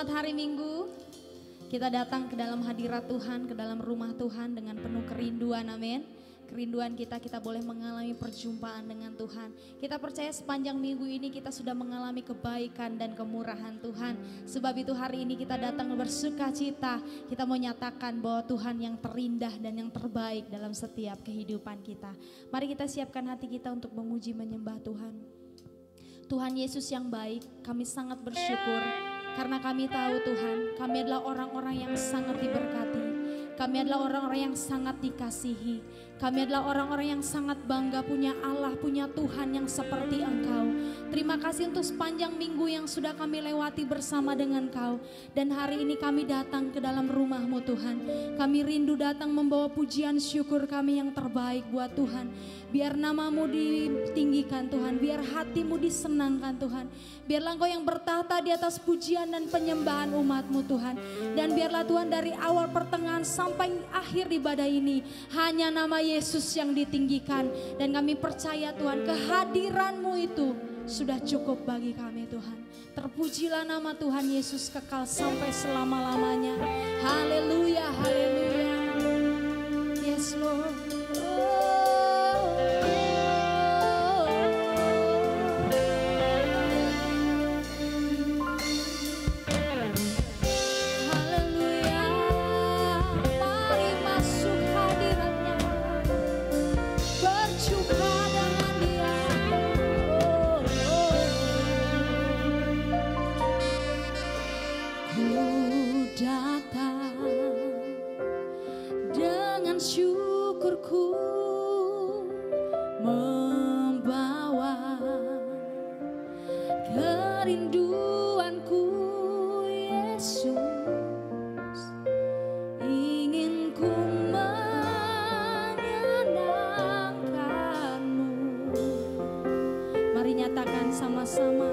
Selamat hari Minggu. Kita datang ke dalam hadirat Tuhan, ke dalam rumah Tuhan dengan penuh kerinduan, amin. Kerinduan kita boleh mengalami perjumpaan dengan Tuhan. Kita percaya sepanjang minggu ini kita sudah mengalami kebaikan dan kemurahan Tuhan. Sebab itu hari ini kita datang bersuka cita. Kita mau nyatakan bahwa Tuhan yang terindah dan yang terbaik dalam setiap kehidupan kita. Mari kita siapkan hati kita untuk memuji menyembah Tuhan. Tuhan Yesus yang baik, kami sangat bersyukur. Karena kami tahu Tuhan, kami adalah orang-orang yang sangat diberkati. Kami adalah orang-orang yang sangat dikasihi. Kami adalah orang-orang yang sangat bangga punya Allah, punya Tuhan yang seperti Engkau. Terima kasih untuk sepanjang minggu yang sudah kami lewati bersama dengan Kau. Dan hari ini kami datang ke dalam rumah-Mu Tuhan. Kami rindu datang membawa pujian syukur kami yang terbaik buat Tuhan. Biar nama-Mu ditinggikan Tuhan, biar hati-Mu disenangkan Tuhan. Biarlah Engkau yang bertahta di atas pujian dan penyembahan umat-Mu Tuhan. Dan biarlah Tuhan dari awal pertengahan sampai akhir ibadah ini hanya nama Yesus yang ditinggikan. Dan kami percaya Tuhan kehadiran-Mu itu sudah cukup bagi kami Tuhan. Terpujilah nama Tuhan Yesus kekal sampai selama-lamanya. Haleluya, haleluya. Yes Lord. Syukurku membawa kerinduanku Yesus, ingin ku menyenangkan-Mu. Mari nyatakan sama-sama.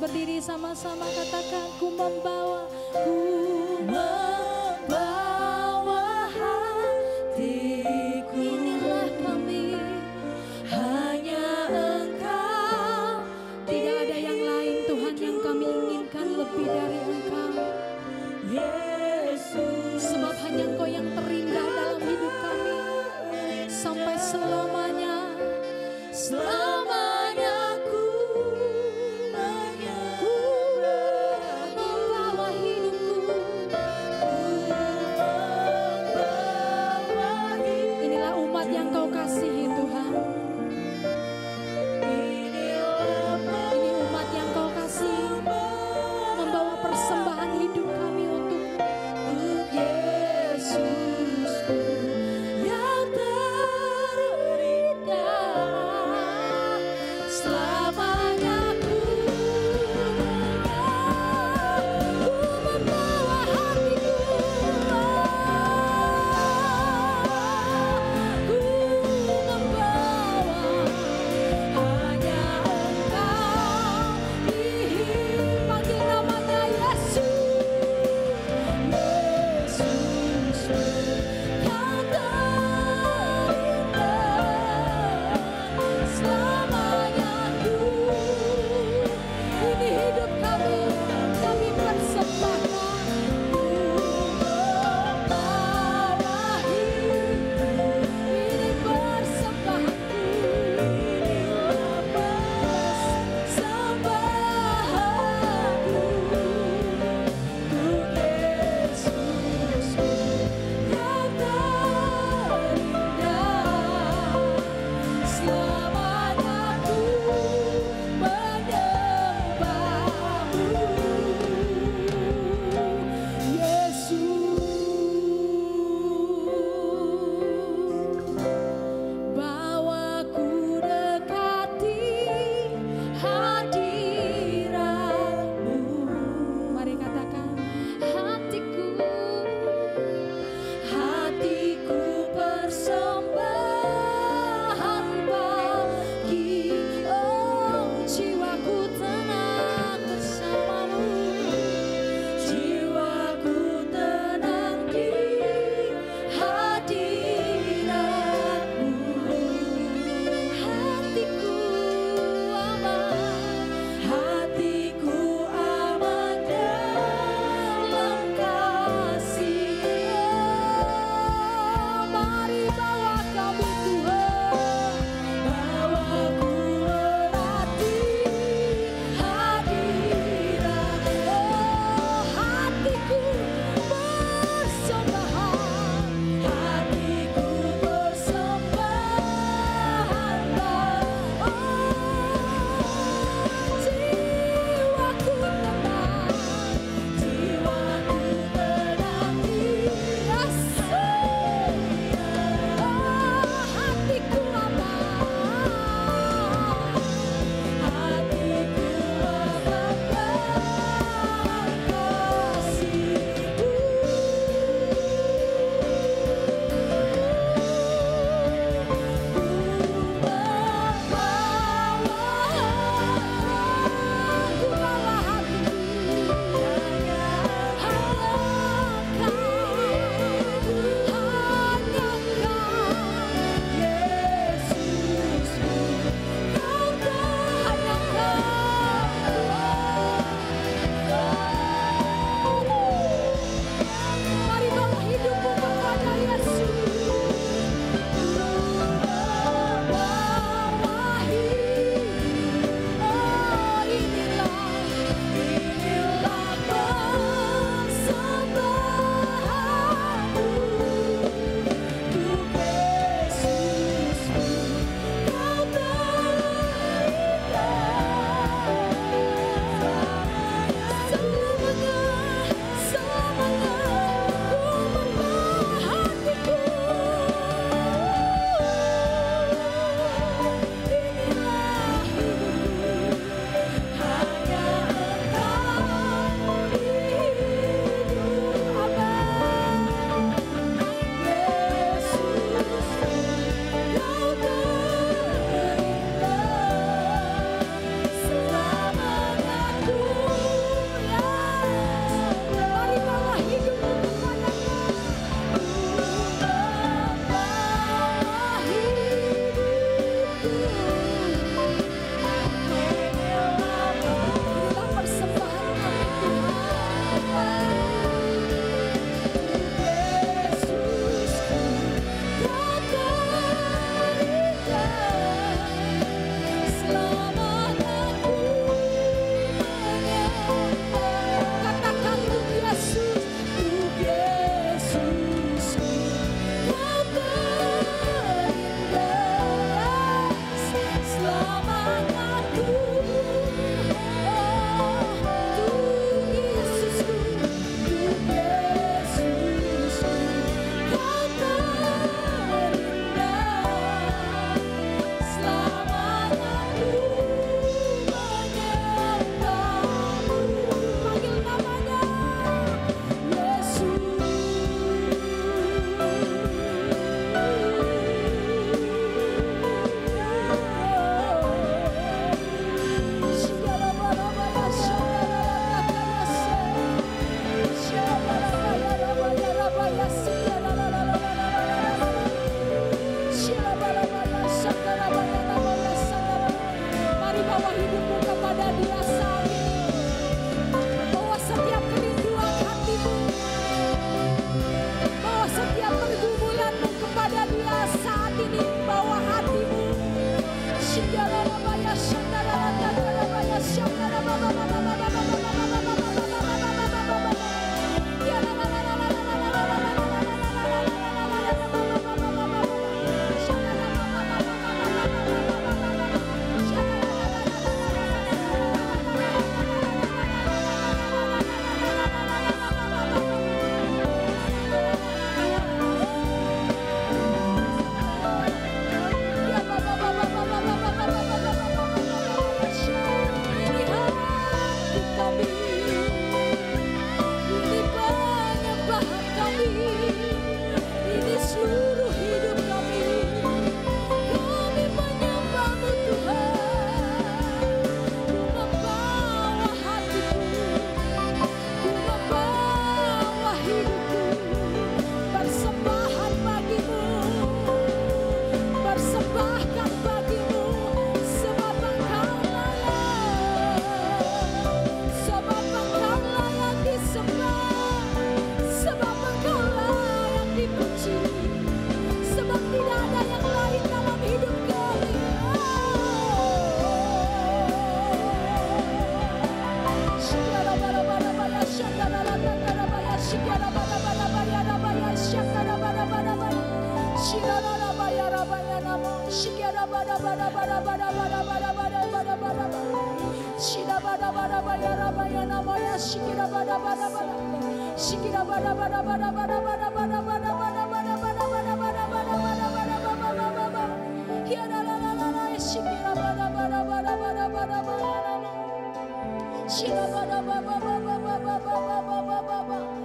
berdiri sama-sama katakan ku membawa hatiku. Inilah kami, hanya Engkau. Tidak ada yang lain Tuhan yang kami inginkan lebih dari Engkau. Yesus, sebab hanya Engkau yang terindah dalam hidup kami sampai selamanya. Selamanya ku membawa hidupku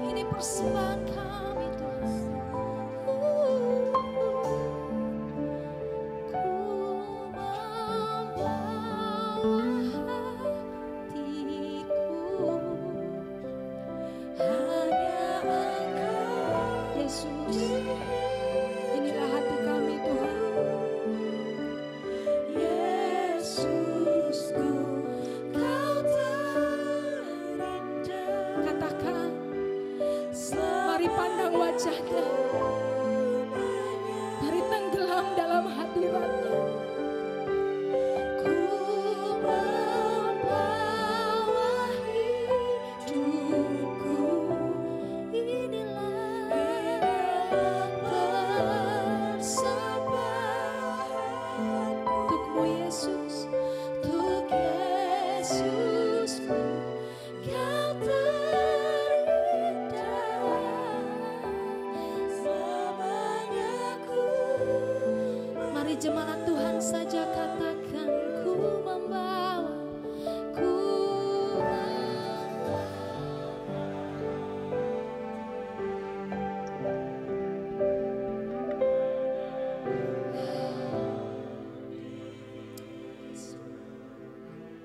Ini persembahan kami Tuhan. Mari tenggelam dalam hadirat-Nya. Ku membawa hidupku, inilah persembahan untukmu Yesus, untuk Yesusku, Kau jemaat Tuhan saja katakan, ku membawa, ku membawa.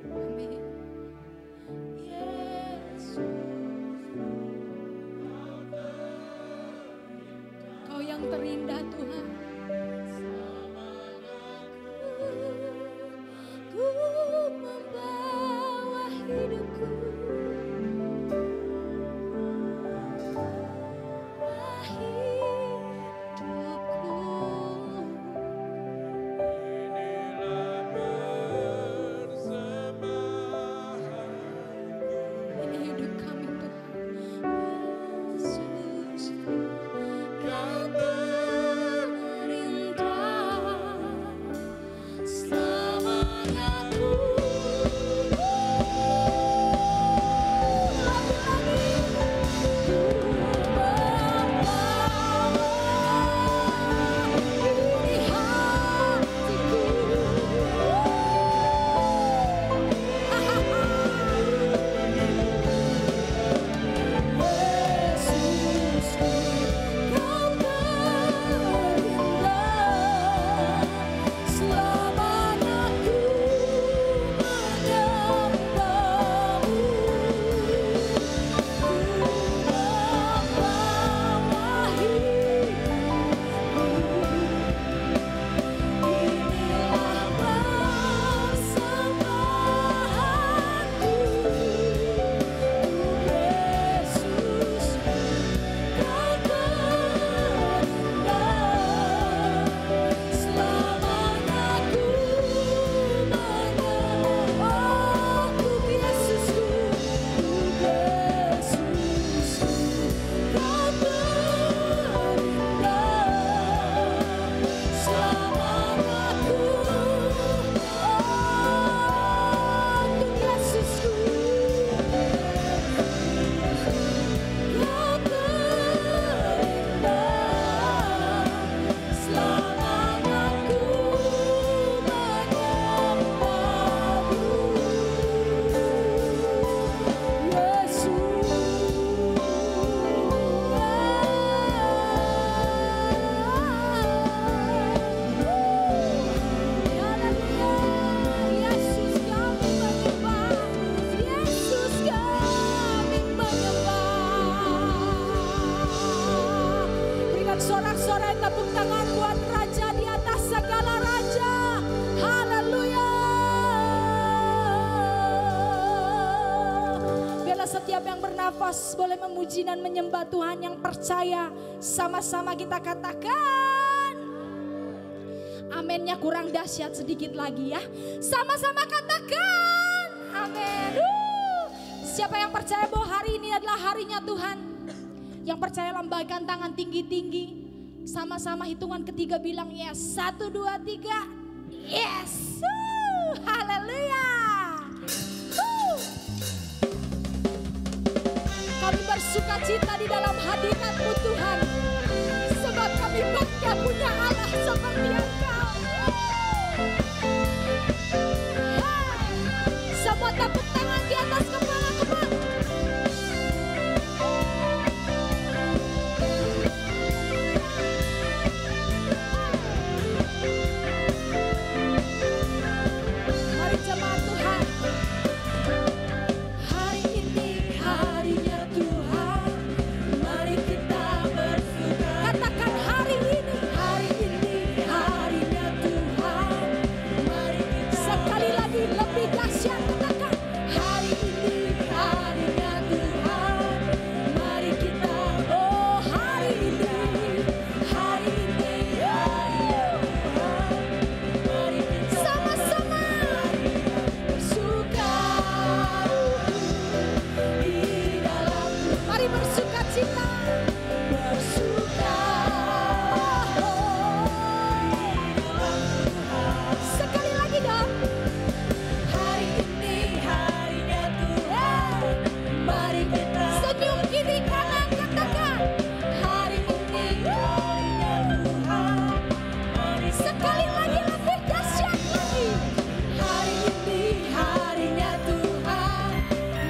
Amin. Yesus, Kau yang terindah Tuhan. Sorak-sorai tepuk tangan buat Raja di atas segala raja. Haleluya. Biarlah setiap yang bernafas boleh memuji dan menyembah Tuhan. Yang percaya sama-sama kita katakan amennya kurang dahsyat sedikit lagi ya. Sama-sama katakan amin. Siapa yang percaya bahwa hari ini adalah harinya Tuhan? Yang percaya lambaikan tangan tinggi-tinggi. Sama-sama hitungan ketiga bilang yes. 1, 2, 3. Yes. Haleluya. sukacita di dalam hadirat-Mu Tuhan. Sebab kami bangga punya Allah seperti Engkau. Semua tepuk tangan di atas kepala kembali. Mari jemaat Tuhan. Hari ini harinya Tuhan. Mari kita bersuka. Katakan hari ini harinya Tuhan. Mari kita sekali lagi lebih dahsyat. Katakan hari ini harinya Tuhan. Mari kita hari ini mari kita sama-sama bersuka di dalam. Mari bersuka cita, bersuka sekali lagi dong. Hari ini harinya Tuhan. Mari kita senyum kiri kanan, katakan hari ini harinya Tuhan. Mari sekali lagi lebih dahsyat lagi. Hari ini harinya Tuhan.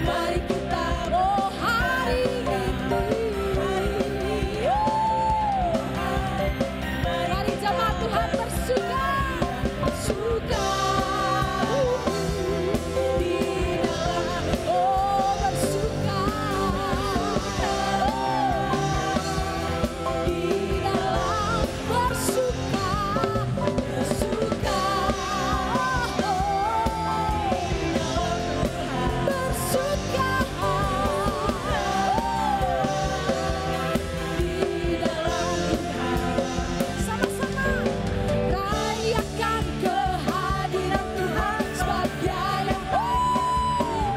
Mari kita hari ini. Mari jemaat Tuhan bersuka, bersuka di dalam. Bersuka di dalam. Bersuka, bersuka bersuka di dalam Tuhan. Sama-sama rayakan kehadiran Tuhan sebab Dia yang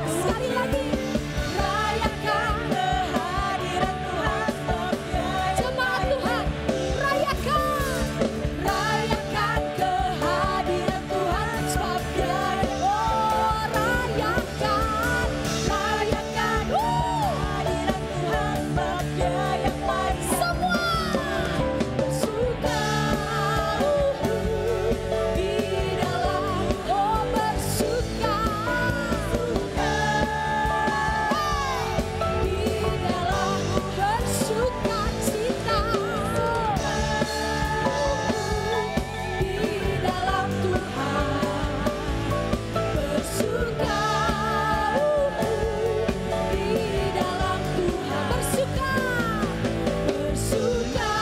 sekali lagi rayakan kehadiran Tuhan sebab Dia yang jemaat Tuhan. Rayakan kehadiran Tuhan sebab Dia yang rayakan kehadiran Tuhan sebab Dia yang baik. Semua bersuka di dalam. Bersuka di dalam. Bersuka cita di dalam Tuhan. Bersuka di dalam Tuhan. Bersuka, bersuka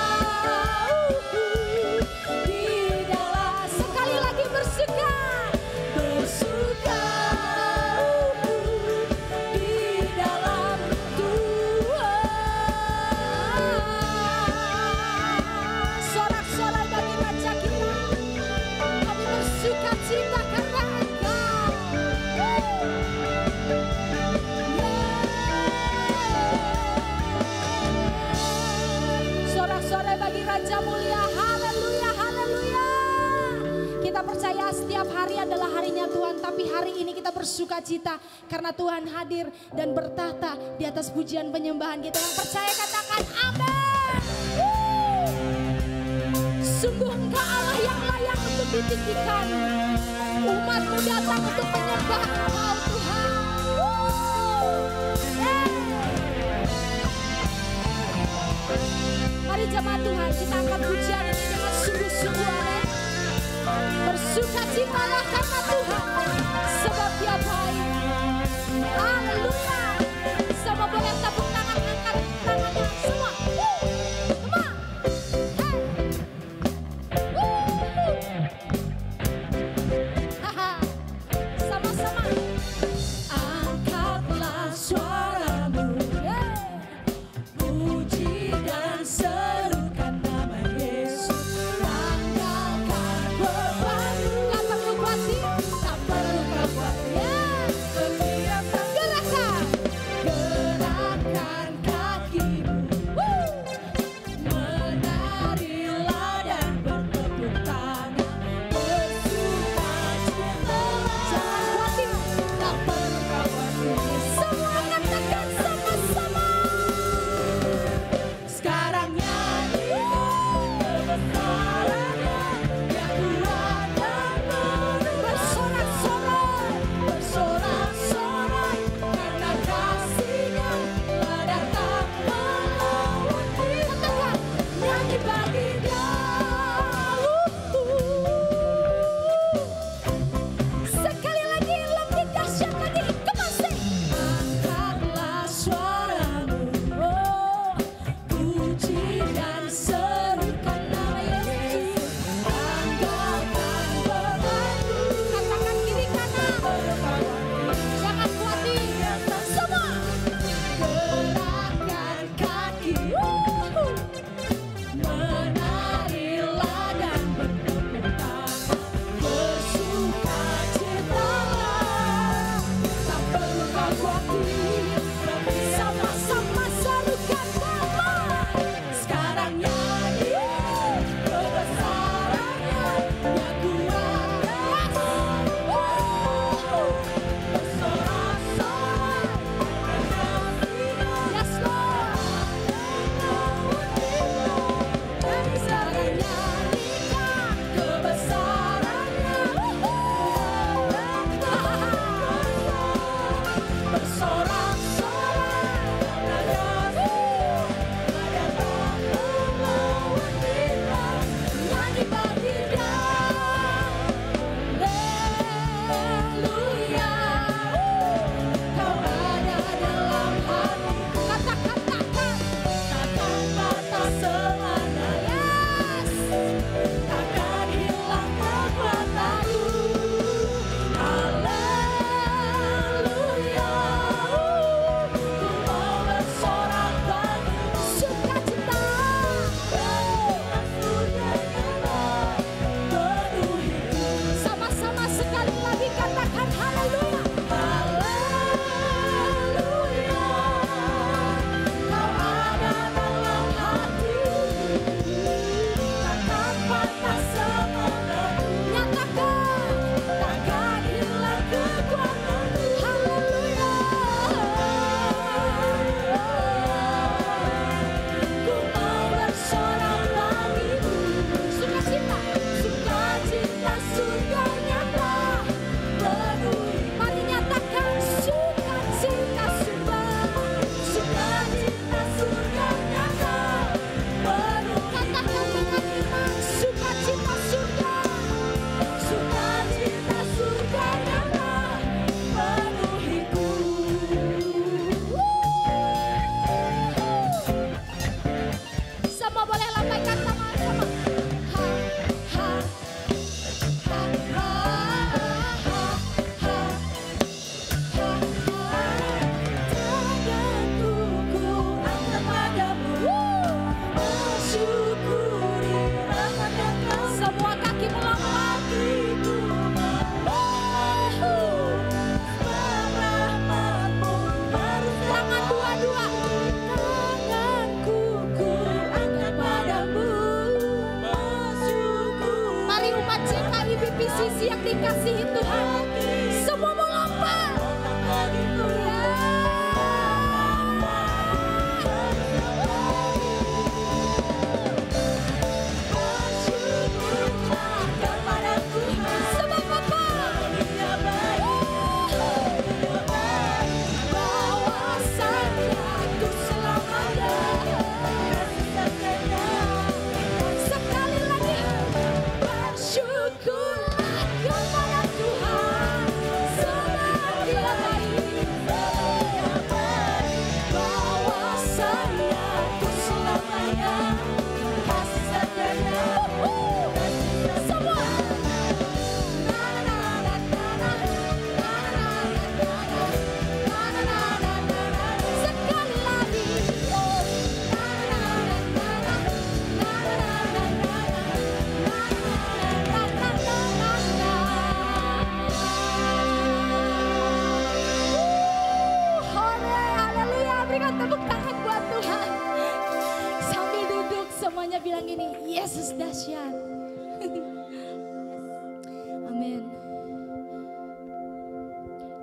di dalam. Sekali lagi bersuka, bersuka di dalam Tuhan. Sorak-sorai bagi Raja kita. Kami bersuka cita karena Engkau. Sorak-sorai bagi Raja mulia. Haleluya, haleluya. Kita percaya setiap hari adalah harinya Tuhan, tapi hari ini kita bersuka cita karena Tuhan hadir dan bertahta di atas pujian penyembahan kita. Yang percaya katakan amin. Sungguh Engkau Allah yang layak untuk ditinggikan. Umat-Mu datang untuk menyembah Engkau Tuhan. Mari jemaat Tuhan, kita angkat pujian ini dengan sungguh-sungguh. Amin. Bersukacitalah karena Tuhan, sebab Dia baik. Haleluya. Semua boleh tepuk tangan, angkat tangannya semua. Come on. Sama-sama. Angkatlah suaramu, puji dan serukan nama Yesus. Tanggalkan beban, tak perlu khawatir, tak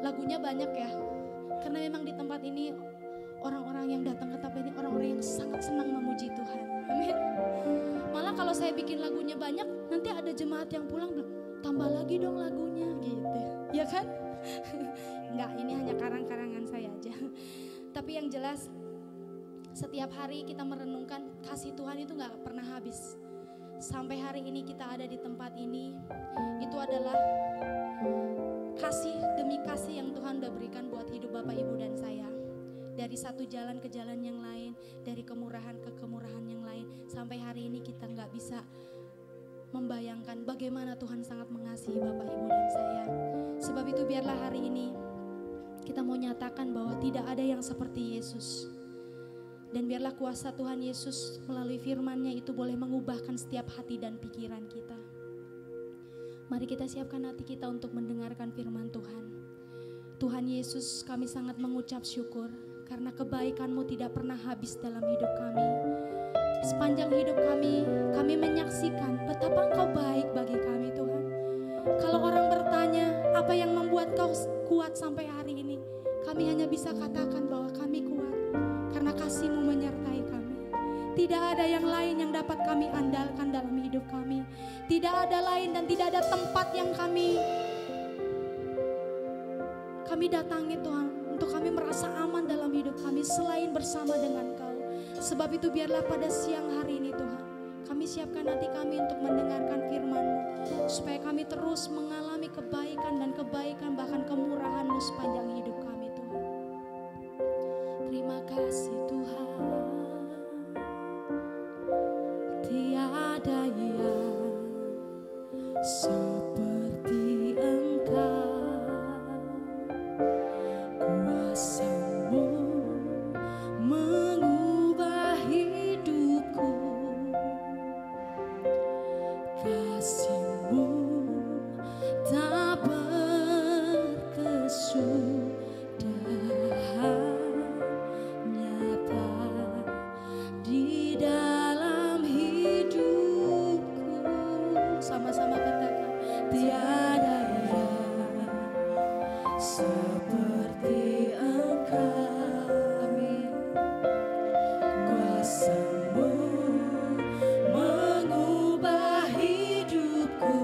lagunya banyak ya. Karena memang di tempat ini orang-orang yang datang ke tempat ini orang-orang yang sangat senang memuji Tuhan. Amin. Malah kalau saya bikin lagunya banyak, nanti ada jemaat yang pulang bilang, tambah lagi dong lagunya gitu. Ya kan? Enggak, ini hanya karang-karangan saya aja. Tapi yang jelas setiap hari kita merenungkan kasih Tuhan itu gak pernah habis. Sampai hari ini kita ada di tempat ini, itu adalah kasih demi kasih yang Tuhan udah berikan buat hidup Bapak Ibu dan saya. Dari satu jalan ke jalan yang lain, dari kemurahan ke kemurahan yang lain. Sampai hari ini kita gak bisa membayangkan bagaimana Tuhan sangat mengasihi Bapak Ibu dan saya. Sebab itu biarlah hari ini kita mau nyatakan bahwa tidak ada yang seperti Yesus. Dan biarlah kuasa Tuhan Yesus melalui firman-Nya itu boleh mengubahkan setiap hati dan pikiran kita. Mari kita siapkan hati kita untuk mendengarkan firman Tuhan. Tuhan Yesus, kami sangat mengucap syukur karena kebaikan-Mu tidak pernah habis dalam hidup kami. Sepanjang hidup kami menyaksikan betapa Engkau baik bagi kami Tuhan. Kalau orang bertanya apa yang membuat Kau kuat sampai hari ini, kami hanya bisa katakan bahwa kami kuat karena kasih-Mu menyertai kami. Tidak ada yang lain yang dapat kami andalkan dalam hidup kami. Tidak ada lain dan tidak ada tempat yang kami datangi Tuhan, untuk kami merasa aman dalam hidup kami selain bersama dengan Kau. Sebab itu biarlah pada siang hari ini Tuhan, kami siapkan hati kami untuk mendengarkan firman-Mu, supaya kami terus mengalami kebaikan dan kebaikan bahkan kemurahan-Mu sepanjang hidup kami Tuhan. Terima kasih Tuhan, tiada yang seperti Engkau. Kuasa-Mu mengubah hidupku, kasih-Mu tak berkesudahan, nyata di dalam hidupku. Sama-sama katakan, tiada yang seperti Engkau. Amin. Kuasa-Mu mengubah hidupku,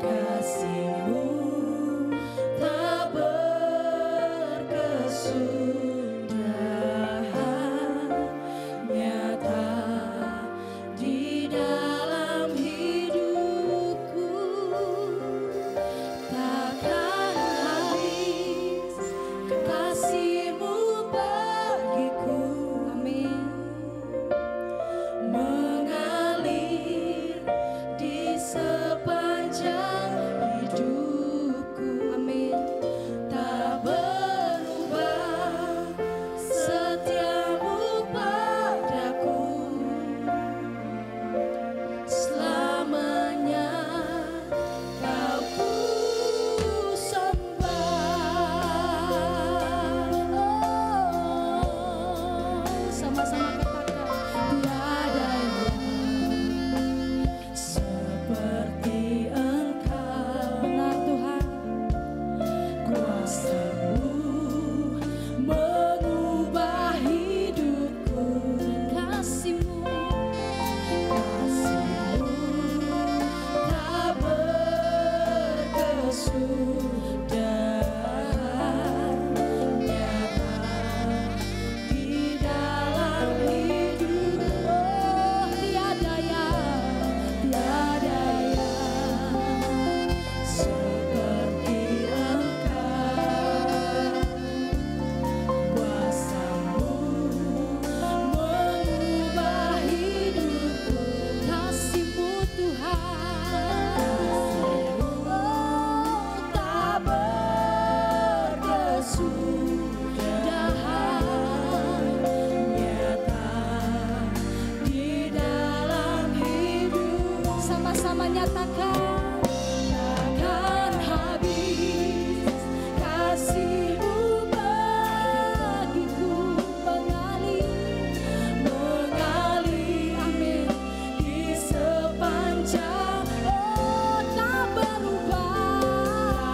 kasih-Mu tak berkesudahan, nyata di dalam hidupku. Takkan habis kasih-Mu bagiku. Amin. Mengalir di sepanjang hidupku. Amin. Tak berubah setia-Mu padaku. Selamanya Kau ku sembah. Sama-sama katakan, tiada yang seperti Engkau. Benar Tuhan, kuasa-Mu mengubah hidupku, kasih-Mu tak berkesudahan, nyata di dalam hidup. Oh, tiada yang seperti Engkau. Kuasa-Mu mengubah hidupku, kasih-Mu Tuhan, oh, tak berkesudahan, nyata di dalam hidup. Sama-sama nyatakan, takkan habis kasih-Mu bagiku. Mengalir, amin, di sepanjang, oh, tak berubah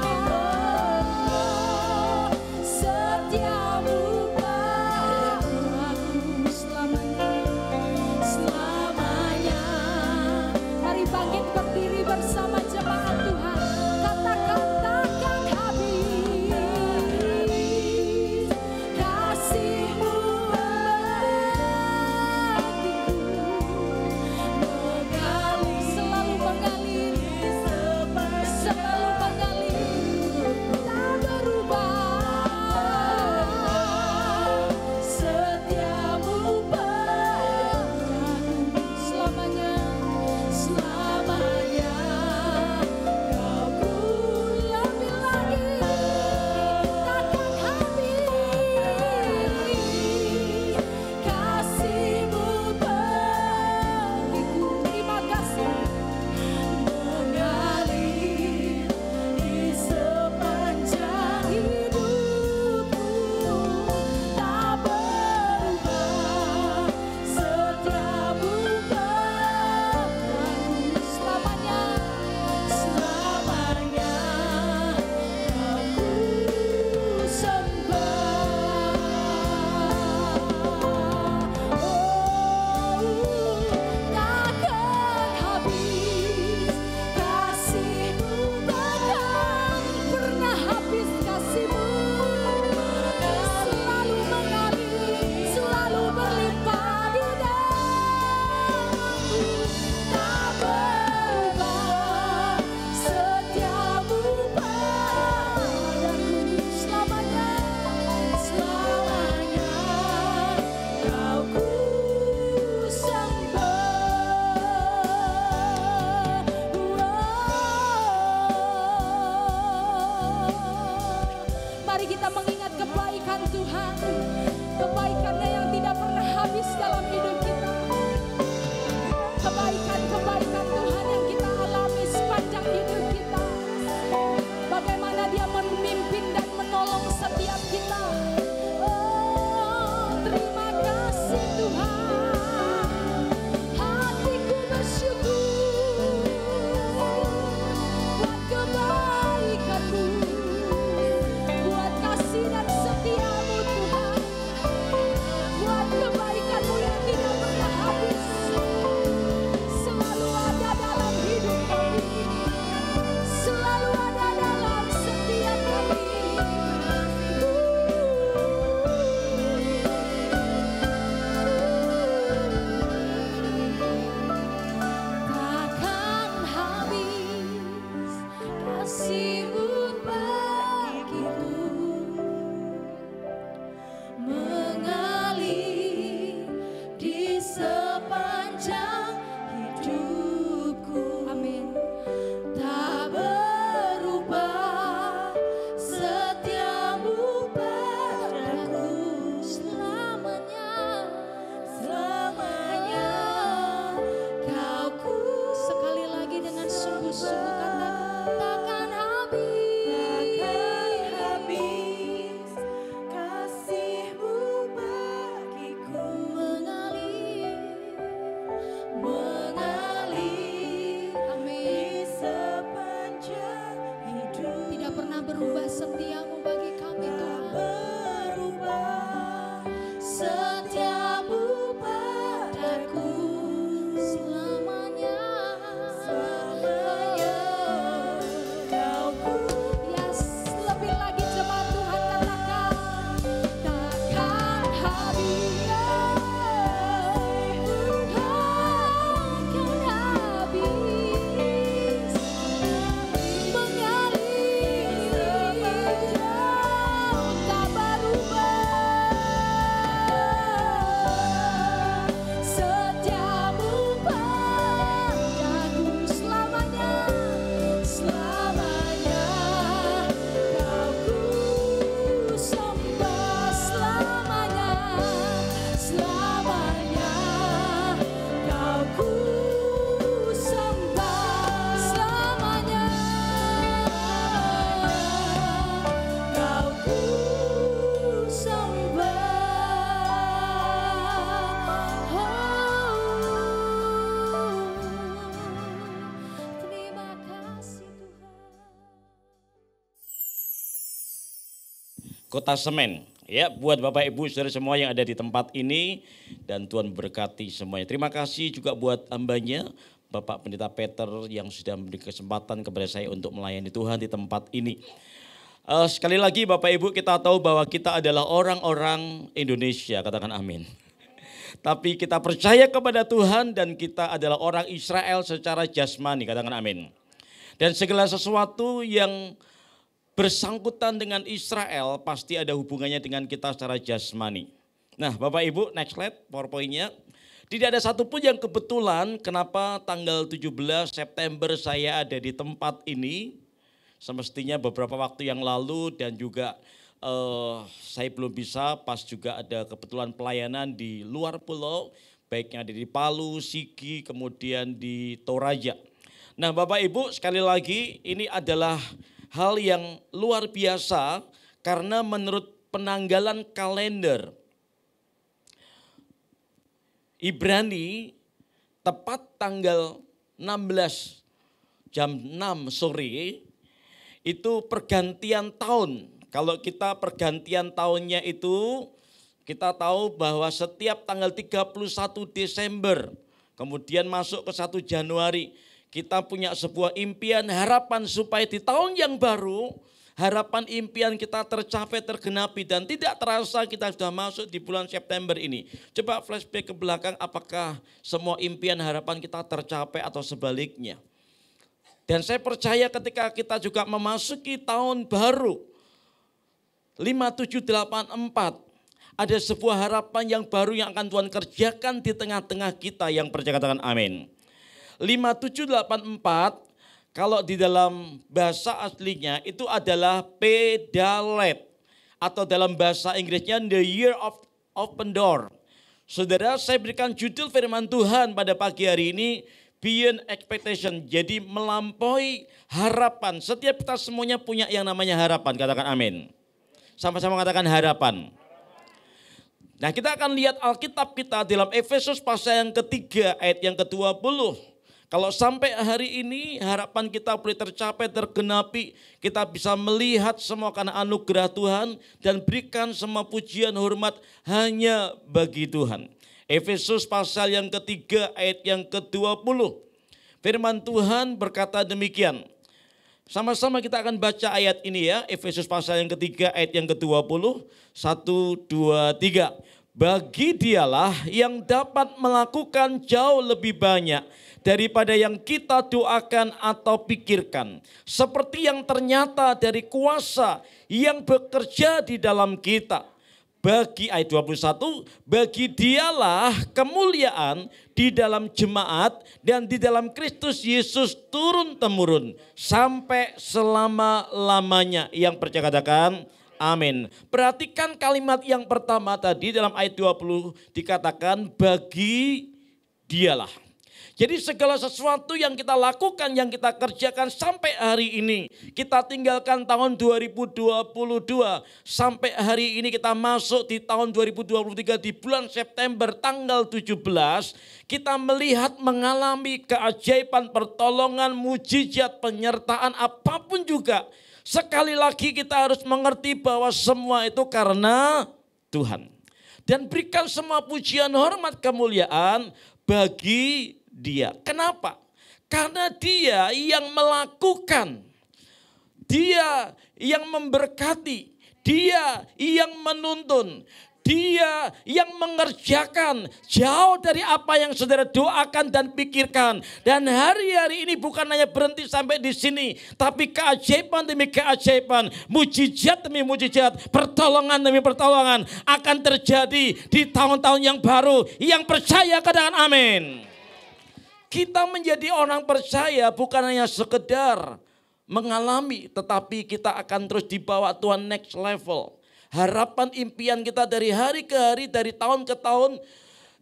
Tidak pernah berubah setiamu bagi kami Tuhan. berubah, setiamu padaku Selamanya. selamanya. Kau ku Yes, lebih lagi jemaat Tuhan katakan. Takkan habis. Takkan habis. Mengalir tak berubah. Setiamu padaku selamanya. Selamanya kau ku sembah. Selamanya. Selamanya kau ku sembah. Selamanya kau ku sembah. Terima kasih Tuhan. Kota Semen. Ya, buat Bapak Ibu saudara semua yang ada di tempat ini dan Tuhan berkati semuanya. Terima kasih juga buat hambanya Bapak Pendeta Peter yang sudah memberi kesempatan kepada saya untuk melayani Tuhan di tempat ini. Sekali lagi Bapak Ibu, kita tahu bahwa kita adalah orang-orang Indonesia, katakan amin. Tapi kita percaya kepada Tuhan dan kita adalah orang Israel secara jasmani, katakan amin. Dan segala sesuatu yang bersangkutan dengan Israel pasti ada hubungannya dengan kita secara jasmani. Nah Bapak Ibu, next slide PowerPoint-nya. Tidak ada satupun yang kebetulan kenapa tanggal 17 September saya ada di tempat ini. Semestinya beberapa waktu yang lalu dan juga saya belum bisa, pas juga ada kebetulan pelayanan di luar pulau. Baik yang ada di Palu, Sigi, kemudian di Toraja. Nah Bapak Ibu sekali lagi ini adalah hal yang luar biasa karena menurut penanggalan kalender Ibrani tepat tanggal 16 jam 6 sore itu pergantian tahun. Kalau kita pergantian tahunnya itu kita tahu bahwa setiap tanggal 31 Desember kemudian masuk ke 1 Januari kita punya sebuah impian, harapan supaya di tahun yang baru, harapan impian kita tercapai, tergenapi dan tidak terasa kita sudah masuk di bulan September ini. Coba flashback ke belakang, apakah semua impian harapan kita tercapai atau sebaliknya. Dan saya percaya ketika kita juga memasuki tahun baru, 5784, ada sebuah harapan yang baru yang akan Tuhan kerjakan di tengah-tengah kita yang percaya, katakan amin. 5784 kalau di dalam bahasa aslinya itu adalah Pedalet atau dalam bahasa Inggrisnya the year of open door. Saudara, saya berikan judul firman Tuhan pada pagi hari ini beyond expectation. Jadi melampaui harapan. Setiap kita semuanya punya yang namanya harapan, katakan amin. Sama-sama katakan harapan. Nah, kita akan lihat Alkitab kita dalam Efesus pasal yang ketiga ayat yang ke-20. Kalau sampai hari ini harapan kita boleh tercapai, tergenapi, kita bisa melihat semua karena anugerah Tuhan dan berikan semua pujian hormat hanya bagi Tuhan. Efesus pasal yang ketiga ayat yang ke-20. Firman Tuhan berkata demikian. Sama-sama kita akan baca ayat ini ya. Efesus pasal yang ketiga ayat yang ke-20. 1, 2, 3. Bagi dialah yang dapat melakukan jauh lebih banyak daripada yang kita doakan atau pikirkan. Seperti yang ternyata dari kuasa yang bekerja di dalam kita. Bagi ayat 21, bagi dialah kemuliaan di dalam jemaat dan di dalam Kristus Yesus turun-temurun sampai selama-lamanya. Yang percaya katakan amin. Perhatikan kalimat yang pertama tadi dalam ayat 20 dikatakan bagi dialah. Jadi segala sesuatu yang kita lakukan, yang kita kerjakan sampai hari ini. Kita tinggalkan tahun 2022 sampai hari ini kita masuk di tahun 2023 di bulan September tanggal 17. Kita melihat mengalami keajaiban, pertolongan, mujizat, penyertaan apapun juga. Sekali lagi kita harus mengerti bahwa semua itu karena Tuhan. Dan berikan semua pujian, hormat, kemuliaan bagi Dia. Kenapa? Karena Dia yang melakukan, Dia yang memberkati, Dia yang menuntun, Dia yang mengerjakan jauh dari apa yang saudara doakan dan pikirkan. Dan hari-hari ini bukan hanya berhenti sampai di sini, tapi keajaiban demi keajaiban, mujizat demi mujizat, pertolongan demi pertolongan akan terjadi di tahun-tahun yang baru. Yang percaya katakan amin. Kita menjadi orang percaya bukan hanya sekedar mengalami, tetapi kita akan terus dibawa Tuhan next level. Harapan impian kita dari hari ke hari, dari tahun ke tahun,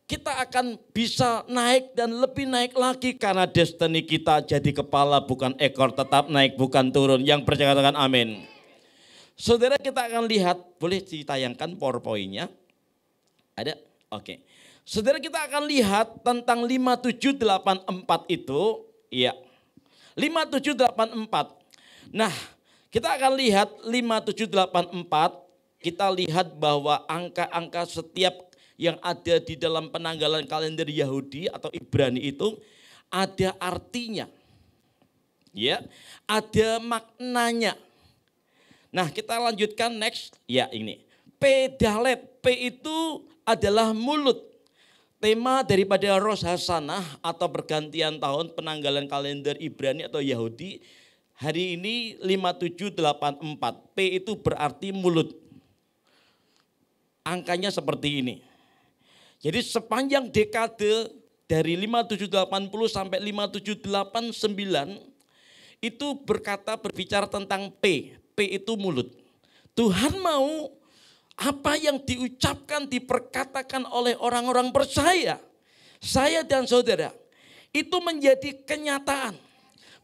kita akan bisa naik dan lebih naik lagi. Karena destiny kita jadi kepala bukan ekor, tetap naik bukan turun. Yang percaya katakan amin. Saudara, kita akan lihat, boleh ditayangkan PowerPoint-nya? Ada? Oke. Saudara, kita akan lihat tentang 5784 itu. Iya. 5784. Nah, kita akan lihat 5784. Kita lihat bahwa angka-angka setiap yang ada di dalam penanggalan kalender Yahudi atau Ibrani itu ada artinya. Ya, ada maknanya. Nah, kita lanjutkan next. Ya, ini. Pedalet. P itu adalah mulut. Tema daripada Rosh Hashanah atau pergantian tahun penanggalan kalender Ibrani atau Yahudi hari ini 5784. P itu berarti mulut. Angkanya seperti ini. Jadi sepanjang dekade dari 5780 sampai 5789 itu berbicara tentang P. P itu mulut. Tuhan mau apa yang diucapkan, diperkatakan oleh orang-orang percaya, saya dan saudara, itu menjadi kenyataan.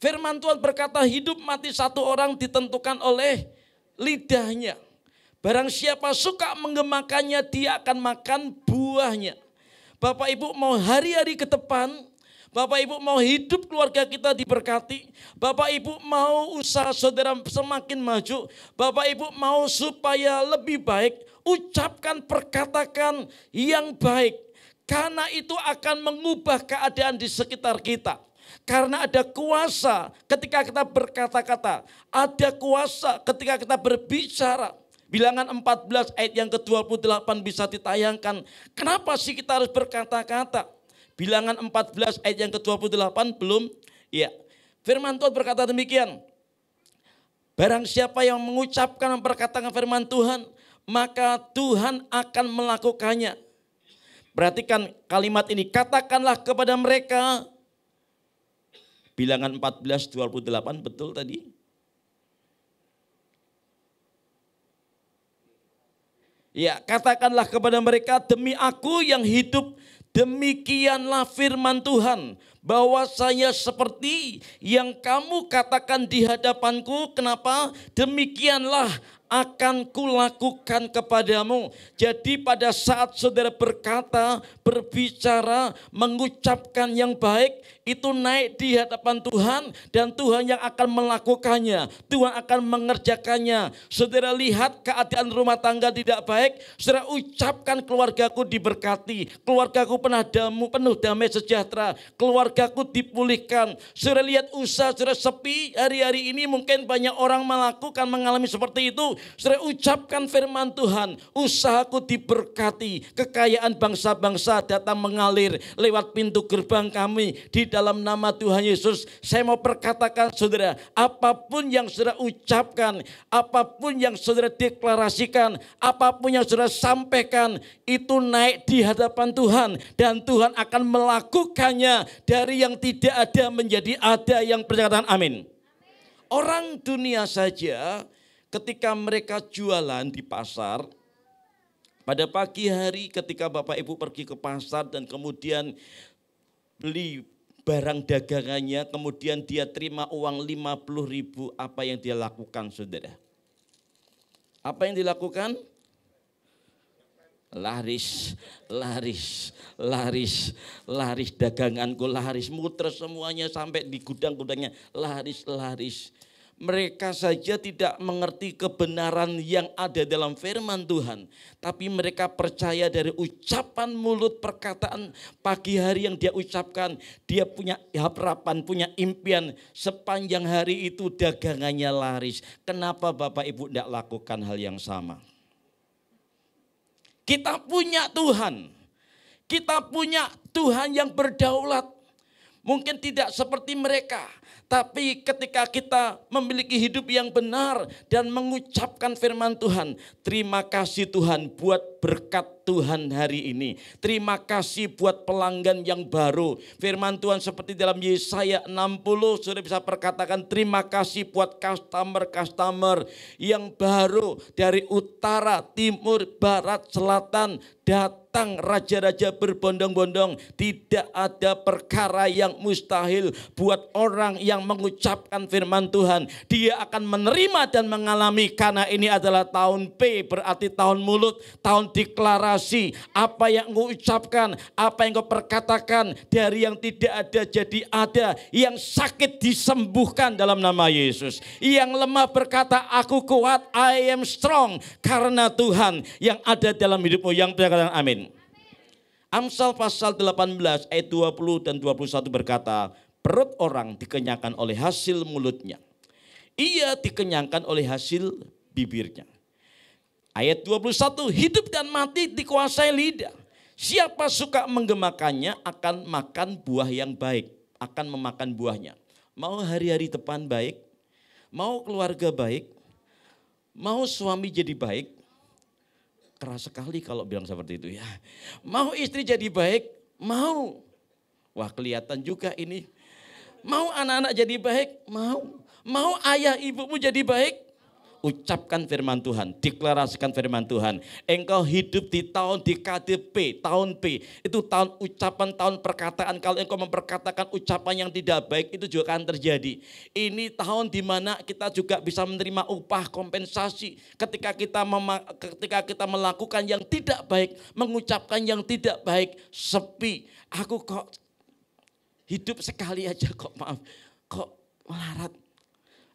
Firman Tuhan berkata hidup mati satu orang ditentukan oleh lidahnya. Barang siapa suka menggemakannya, dia akan makan buahnya. Bapak Ibu mau hari-hari ke depan, Bapak Ibu mau hidup keluarga kita diberkati, Bapak Ibu mau usaha saudara semakin maju, Bapak Ibu mau supaya lebih baik, ucapkan, perkatakan yang baik. Karena itu akan mengubah keadaan di sekitar kita. Karena ada kuasa ketika kita berkata-kata, ada kuasa ketika kita berbicara. Bilangan 14 ayat yang ke-28 bisa ditayangkan. Kenapa sih kita harus berkata-kata? Bilangan 14 ayat yang ke-28 belum? Ya. Firman Tuhan berkata demikian. Barang siapa yang mengucapkan dan memperkatakan firman Tuhan, maka Tuhan akan melakukannya. Perhatikan kalimat ini. Katakanlah kepada mereka. Bilangan 14:28 betul tadi? Ya, katakanlah kepada mereka, demi aku yang hidup, demikianlah firman Tuhan, bahwa saya seperti yang kamu katakan di hadapanku. Kenapa? Demikianlah akan kulakukan kepadamu. Jadi pada saat saudara berkata, berbicara, mengucapkan yang baik, itu naik di hadapan Tuhan dan Tuhan yang akan melakukannya. Tuhan akan mengerjakannya. Saudara lihat keadaan rumah tangga tidak baik, saudara ucapkan keluargaku diberkati, keluargaku penuh damai sejahtera, keluargaku dipulihkan. Saudara lihat usaha saudara sepi, hari-hari ini mungkin banyak orang mengalami seperti itu. Saudara ucapkan firman Tuhan, usahaku diberkati, kekayaan bangsa-bangsa datang mengalir lewat pintu gerbang kami di dalam nama Tuhan Yesus. Saya mau perkatakan saudara, apapun yang saudara ucapkan, apapun yang saudara deklarasikan, apapun yang saudara sampaikan, itu naik di hadapan Tuhan dan Tuhan akan melakukannya dari yang tidak ada menjadi ada. Yang percaya amin. Orang dunia saja ketika mereka jualan di pasar, pada pagi hari ketika Bapak Ibu pergi ke pasar dan kemudian beli barang dagangannya, kemudian dia terima uang 50.000, apa yang dia lakukan saudara? Apa yang dilakukan? Laris, daganganku laris, muter semuanya sampai di gudang-gudangnya, laris. Mereka saja tidak mengerti kebenaran yang ada dalam firman Tuhan. Tapi mereka percaya dari ucapan mulut, perkataan pagi hari yang dia ucapkan. Dia punya harapan, punya impian. Sepanjang hari itu dagangannya laris. Kenapa Bapak Ibu tidak lakukan hal yang sama? Kita punya Tuhan. Kita punya Tuhan yang berdaulat. Mungkin tidak seperti mereka, tapi ketika kita memiliki hidup yang benar dan mengucapkan firman Tuhan, terima kasih Tuhan buat berkat Tuhan hari ini. Terima kasih buat pelanggan yang baru. Firman Tuhan seperti dalam Yesaya 60, sudah bisa perkatakan terima kasih buat customer-customer yang baru dari utara, timur, barat, selatan, datang raja-raja berbondong-bondong. Tidak ada perkara yang mustahil buat orang yang mengucapkan firman Tuhan. Dia akan menerima dan mengalami, karena ini adalah tahun P, berarti tahun mulut, tahun deklarasi. Apa yang engkau ucapkan, apa yang engkau perkatakan, dari yang tidak ada jadi ada. Yang sakit disembuhkan dalam nama Yesus. Yang lemah berkata aku kuat, I am strong. Karena Tuhan yang ada dalam hidupmu. Yang berkata amin. Amsal pasal 18 ayat 20 dan 21 berkata, perut orang dikenyangkan oleh hasil mulutnya. Ia dikenyangkan oleh hasil bibirnya. Ayat 21, hidup dan mati dikuasai lidah. Siapa suka menggemakannya akan makan buah yang baik, akan memakan buahnya. Mau hari-hari depan baik, mau keluarga baik, mau suami jadi baik. Keras sekali kalau bilang seperti itu ya. Mau istri jadi baik, mau. Wah kelihatan juga ini. Mau anak-anak jadi baik, mau. Mau ayah ibumu jadi baik. Ucapkan firman Tuhan, deklarasikan firman Tuhan. Engkau hidup di tahun dekade P, tahun P. Itu tahun ucapan, tahun perkataan. Kalau engkau memperkatakan ucapan yang tidak baik, itu juga akan terjadi. Ini tahun di mana kita juga bisa menerima upah kompensasi. Ketika kita melakukan yang tidak baik, mengucapkan yang tidak baik, sepi. Aku kok hidup sekali aja kok maaf, kok melarat.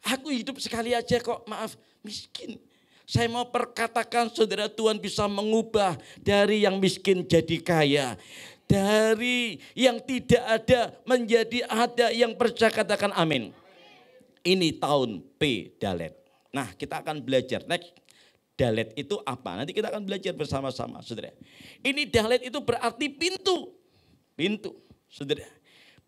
Aku hidup sekali aja kok maaf, miskin. Saya mau perkatakan saudara, Tuhan bisa mengubah dari yang miskin jadi kaya. Dari yang tidak ada menjadi ada, yang percaya katakan amin. Ini tahun P Dalet. Nah kita akan belajar next. Dalet itu apa? Nanti kita akan belajar bersama-sama saudara. Ini Dalet itu berarti pintu. Pintu saudara.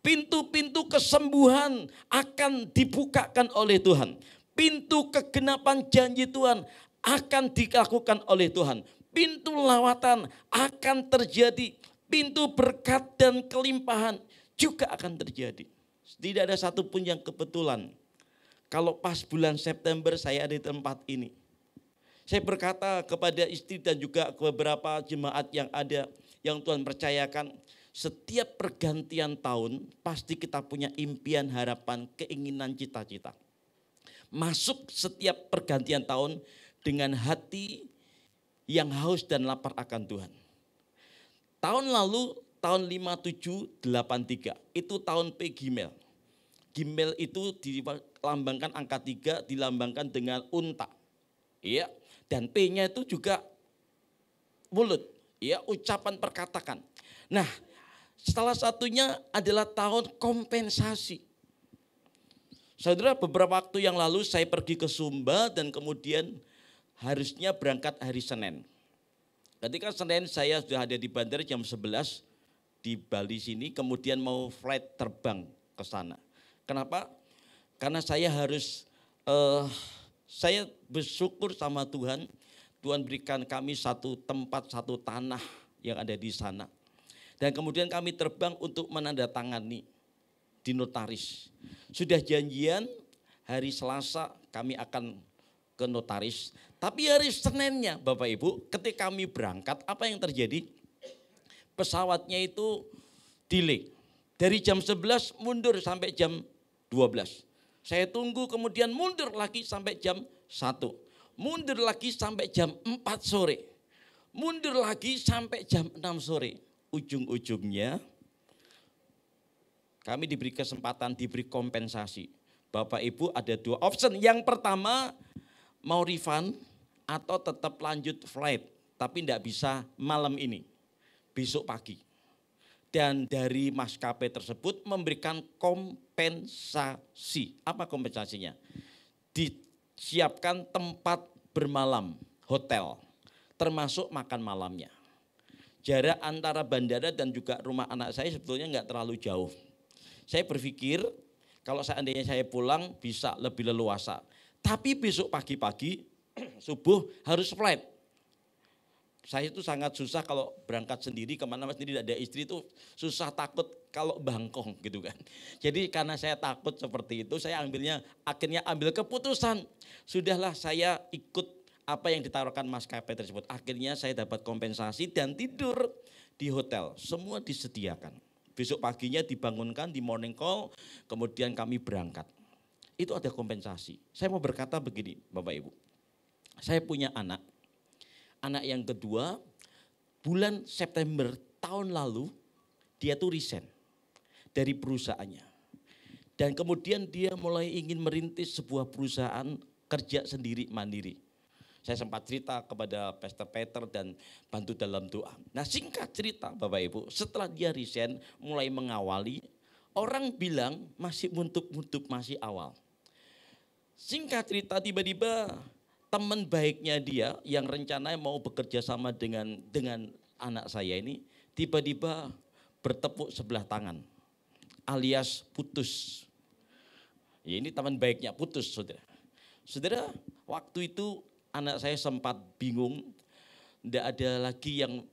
Pintu-pintu kesembuhan akan dibukakan oleh Tuhan. Pintu kegenapan janji Tuhan akan dilakukan oleh Tuhan. Pintu lawatan akan terjadi. Pintu berkat dan kelimpahan juga akan terjadi. Tidak ada satupun yang kebetulan. Kalau pas bulan September saya ada di tempat ini. Saya berkata kepada istri dan juga beberapa jemaat yang ada, yang Tuhan percayakan. Setiap pergantian tahun pasti kita punya impian, harapan, keinginan, cita-cita. Masuk setiap pergantian tahun dengan hati yang haus dan lapar akan Tuhan. Tahun lalu, tahun 5783, itu tahun P Gimel. Gimel itu dilambangkan angka 3, dilambangkan dengan unta. Ya, dan P-nya itu juga mulut, ya, ucapan perkatakan. Nah, salah satunya adalah tahun kompensasi. Saudara, beberapa waktu yang lalu saya pergi ke Sumba dan kemudian harusnya berangkat hari Senin. Ketika Senin saya sudah ada di bandara jam 11 di Bali sini, kemudian mau flight terbang ke sana. Kenapa? Karena saya harus, saya bersyukur sama Tuhan, Tuhan berikan kami satu tempat, satu tanah yang ada di sana. Dan kemudian kami terbang untuk menandatangani di notaris. Sudah janjian hari Selasa kami akan ke notaris. Tapi hari Seninnya Bapak Ibu, ketika kami berangkat, apa yang terjadi? Pesawatnya itu delay. Dari jam 11 mundur sampai jam 12. Saya tunggu kemudian mundur lagi sampai jam 1. Mundur lagi sampai jam 4 sore. Mundur lagi sampai jam 6 sore. Ujung-ujungnya kami diberi kesempatan, diberi kompensasi. Bapak Ibu ada 2 option. Yang pertama mau refund atau tetap lanjut flight. Tapi tidak bisa malam ini, besok pagi. Dan dari maskapai tersebut memberikan kompensasi. Apa kompensasinya? Disiapkan tempat bermalam, hotel, termasuk makan malamnya. Jarak antara bandara dan juga rumah anak saya sebetulnya nggak terlalu jauh. Saya berpikir kalau seandainya saya pulang bisa lebih leluasa. Tapi besok pagi-pagi subuh harus flight. Saya itu sangat susah kalau berangkat sendiri kemana-mana sendiri, tidak ada istri itu susah, takut kalau bangkong gitu kan. Jadi karena saya takut seperti itu, saya akhirnya ambil keputusan. Sudahlah saya ikut apa yang ditawarkan maskapai tersebut. Akhirnya saya dapat kompensasi dan tidur di hotel. Semua disediakan. Besok paginya dibangunkan di morning call, kemudian kami berangkat. Itu ada kompensasi. Saya mau berkata begini Bapak Ibu. Saya punya anak. Anak yang kedua, bulan September tahun lalu, dia tuh resign dari perusahaannya. Dan kemudian dia mulai ingin merintis sebuah perusahaan kerja sendiri mandiri. Saya sempat cerita kepada Pastor Peter dan bantu dalam doa. Nah singkat cerita Bapak Ibu, setelah dia resign mulai mengawali, orang bilang masih muntuk-muntuk, masih awal. Singkat cerita tiba-tiba teman baiknya dia yang rencananya mau bekerja sama dengan anak saya ini tiba-tiba bertepuk sebelah tangan alias putus. Ya, ini teman baiknya putus saudara. Saudara waktu itu anak saya sempat bingung, tidak ada lagi yang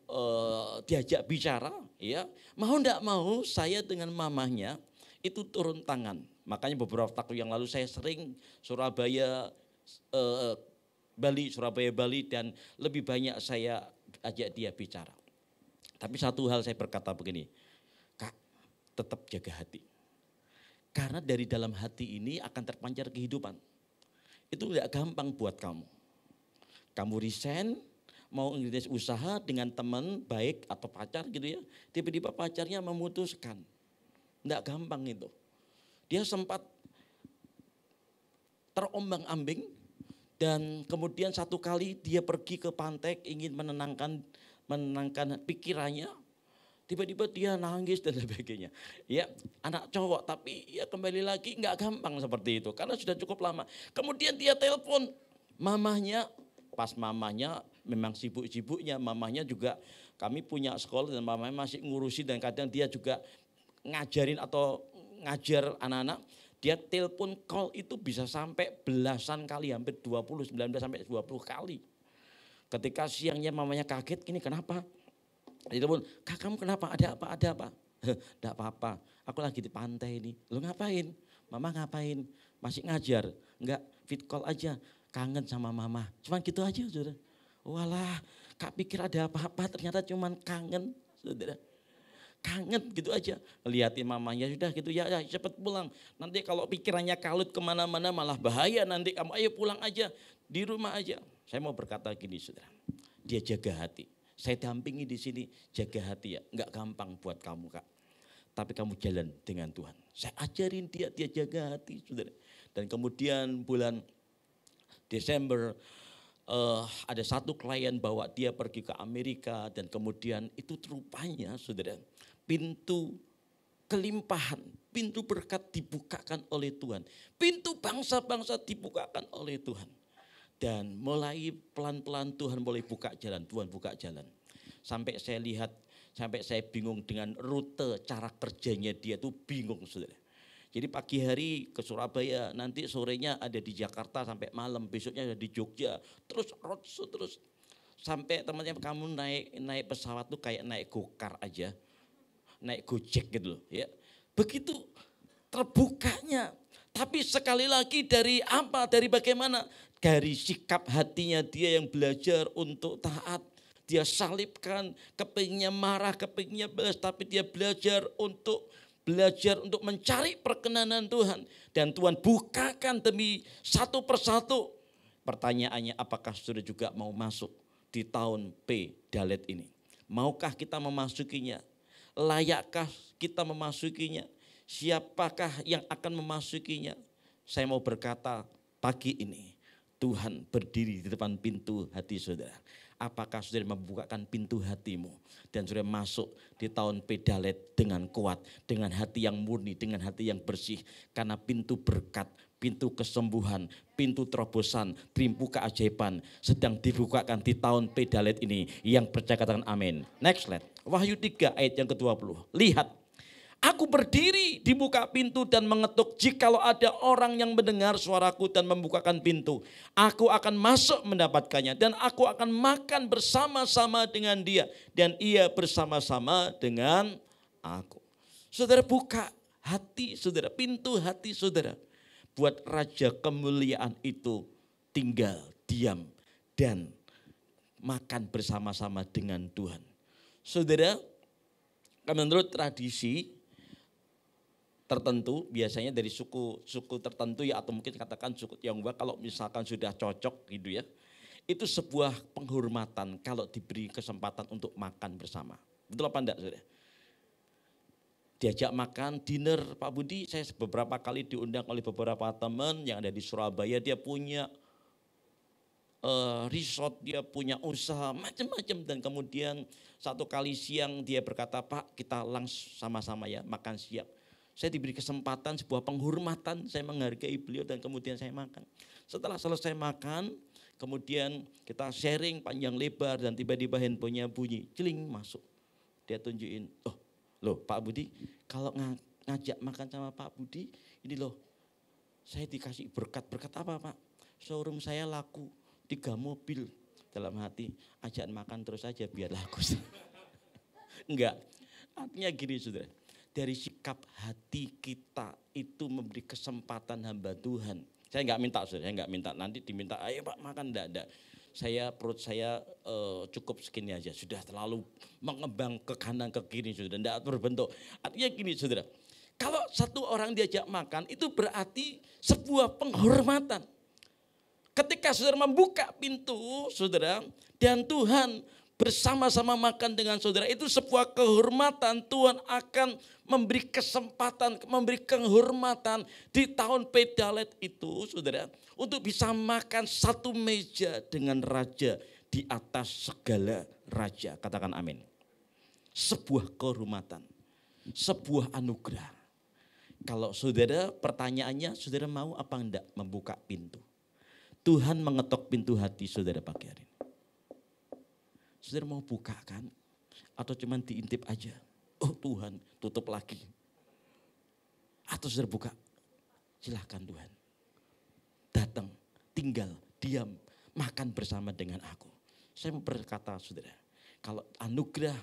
diajak bicara, ya mau tidak mau saya dengan mamahnya itu turun tangan. Makanya beberapa tahun yang lalu saya sering Surabaya Bali dan lebih banyak saya ajak dia bicara. Tapi satu hal saya berkata begini, Kak tetap jaga hati. Karena dari dalam hati ini akan terpancar kehidupan. Itu tidak gampang buat kamu. Kamu resign, mau ngerintis usaha dengan teman baik atau pacar gitu ya. Tiba-tiba pacarnya memutuskan. Tidak gampang itu. Dia sempat terombang-ambing. Dan kemudian satu kali dia pergi ke pantai ingin menenangkan pikirannya. Tiba-tiba dia nangis dan sebagainya. Ya anak cowok tapi ya kembali lagi nggak gampang seperti itu. Karena sudah cukup lama. Kemudian dia telepon mamahnya. Pas mamahnya memang sibuk-sibuknya. Mamahnya juga kami punya sekolah dan mamahnya masih ngurusi. Dan kadang dia juga ngajarin atau ngajar anak-anak. Dia telepon call itu bisa sampai belasan kali, hampir 19 sampai 20 kali. Ketika siangnya mamanya kaget, ini kenapa? Dia telepon, Kak kamu kenapa? Ada apa? Tidak apa-apa, aku lagi di pantai ini. Lo ngapain? Mama ngapain? Masih ngajar? Enggak, fit call aja, kangen sama mama. Cuman gitu aja saudara. Walah, Kak pikir ada apa-apa, ternyata cuman kangen saudara. Kangen gitu aja, lihatin mamanya sudah gitu ya cepet pulang. Nanti kalau pikirannya kalut kemana-mana malah bahaya nanti kamu ayo pulang aja, di rumah aja. Saya mau berkata gini saudara, dia jaga hati. Saya dampingi di sini jaga hati ya, nggak gampang buat kamu Kak. Tapi kamu jalan dengan Tuhan. Saya ajarin dia jaga hati saudara. Dan kemudian bulan Desember ada satu klien bawa dia pergi ke Amerika dan kemudian itu rupanya saudara pintu kelimpahan, pintu berkat dibukakan oleh Tuhan. Pintu bangsa-bangsa dibukakan oleh Tuhan. Dan mulai pelan-pelan Tuhan mulai buka jalan, Tuhan buka jalan. Sampai saya lihat, sampai saya bingung dengan rute cara kerjanya dia tuh bingung saudara. Jadi pagi hari ke Surabaya, nanti sorenya ada di Jakarta sampai malam, besoknya ada di Jogja. Terus roadshow terus. Sampai teman-teman kamu naik pesawat tuh kayak naik gokar aja. Naik gojek gitu loh ya. Begitu terbukanya. Tapi sekali lagi dari apa? Dari bagaimana? Dari sikap hatinya dia yang belajar untuk taat. Dia salibkan, kepinginnya marah, kepinginnya balas. Tapi dia belajar untuk mencari perkenanan Tuhan. Dan Tuhan bukakan demi satu persatu. Pertanyaannya apakah saudara juga mau masuk di tahun P Dalet ini? Maukah kita memasukinya? Layakkah kita memasukinya? Siapakah yang akan memasukinya? Saya mau berkata pagi ini, Tuhan berdiri di depan pintu hati saudara. Apakah saudara membukakan pintu hatimu dan saudara masuk di tahun Pedalet dengan kuat, dengan hati yang murni, dengan hati yang bersih. Karena pintu berkat, pintu kesembuhan, pintu terobosan, pintu keajaiban sedang dibukakan di tahun Pedalet ini. Yang percaya katakan amin. Next slide. Wahyu 3 ayat yang ke-20. Lihat. Aku berdiri di muka pintu dan mengetuk, jikalau ada orang yang mendengar suaraku dan membukakan pintu, aku akan masuk mendapatkannya dan aku akan makan bersama-sama dengan dia dan ia bersama-sama dengan aku. Saudara, buka hati saudara, pintu hati saudara, buat Raja kemuliaan itu tinggal, diam dan makan bersama-sama dengan Tuhan. Saudara, menurut tradisi tertentu, biasanya dari suku tertentu ya, atau mungkin katakan suku Tionghoa, kalau misalkan sudah cocok gitu ya, itu sebuah penghormatan kalau diberi kesempatan untuk makan bersama. Betul apa enggak saudara? Diajak makan, dinner, Pak Budi, saya beberapa kali diundang oleh beberapa teman yang ada di Surabaya, dia punya resort, dia punya usaha macam-macam, dan kemudian satu kali siang dia berkata, Pak kita langsung sama-sama ya makan siang. Saya diberi kesempatan, sebuah penghormatan, saya menghargai beliau dan kemudian saya makan. Setelah selesai makan, kemudian kita sharing panjang lebar dan tiba-tiba handphonenya bunyi, celing masuk. Dia tunjukin, oh loh Pak Budi, kalau ngajak makan sama Pak Budi, ini loh saya dikasih berkat apa Pak? Showroom saya laku 3 mobil. Dalam hati, ajak makan terus aja biar laku. Enggak, artinya gini saudara. Dari sikap hati kita itu memberi kesempatan hamba Tuhan. Saya enggak minta, saya enggak minta nanti diminta, ayo Pak makan, enggak. Perut saya cukup segini aja, sudah terlalu mengembang ke kanan ke kiri, sudah enggak berbentuk. Artinya gini saudara, kalau satu orang diajak makan itu berarti sebuah penghormatan. Ketika saudara membuka pintu saudara dan Tuhan bersama-sama makan dengan saudara, itu sebuah kehormatan. Tuhan akan memberi kesempatan, memberi kehormatan di tahun Pedalet itu saudara, untuk bisa makan satu meja dengan raja di atas segala raja. Katakan amin. Sebuah kehormatan, sebuah anugerah. Kalau saudara, pertanyaannya saudara mau apa enggak membuka pintu? Tuhan mengetok pintu hati saudara pagi hari ini. Saudara mau buka kan? Atau cuman diintip aja? Oh Tuhan, tutup lagi. Atau saudara buka? Silahkan Tuhan. Datang, tinggal, diam, makan bersama dengan aku. Saya mau berkata saudara, kalau anugerah,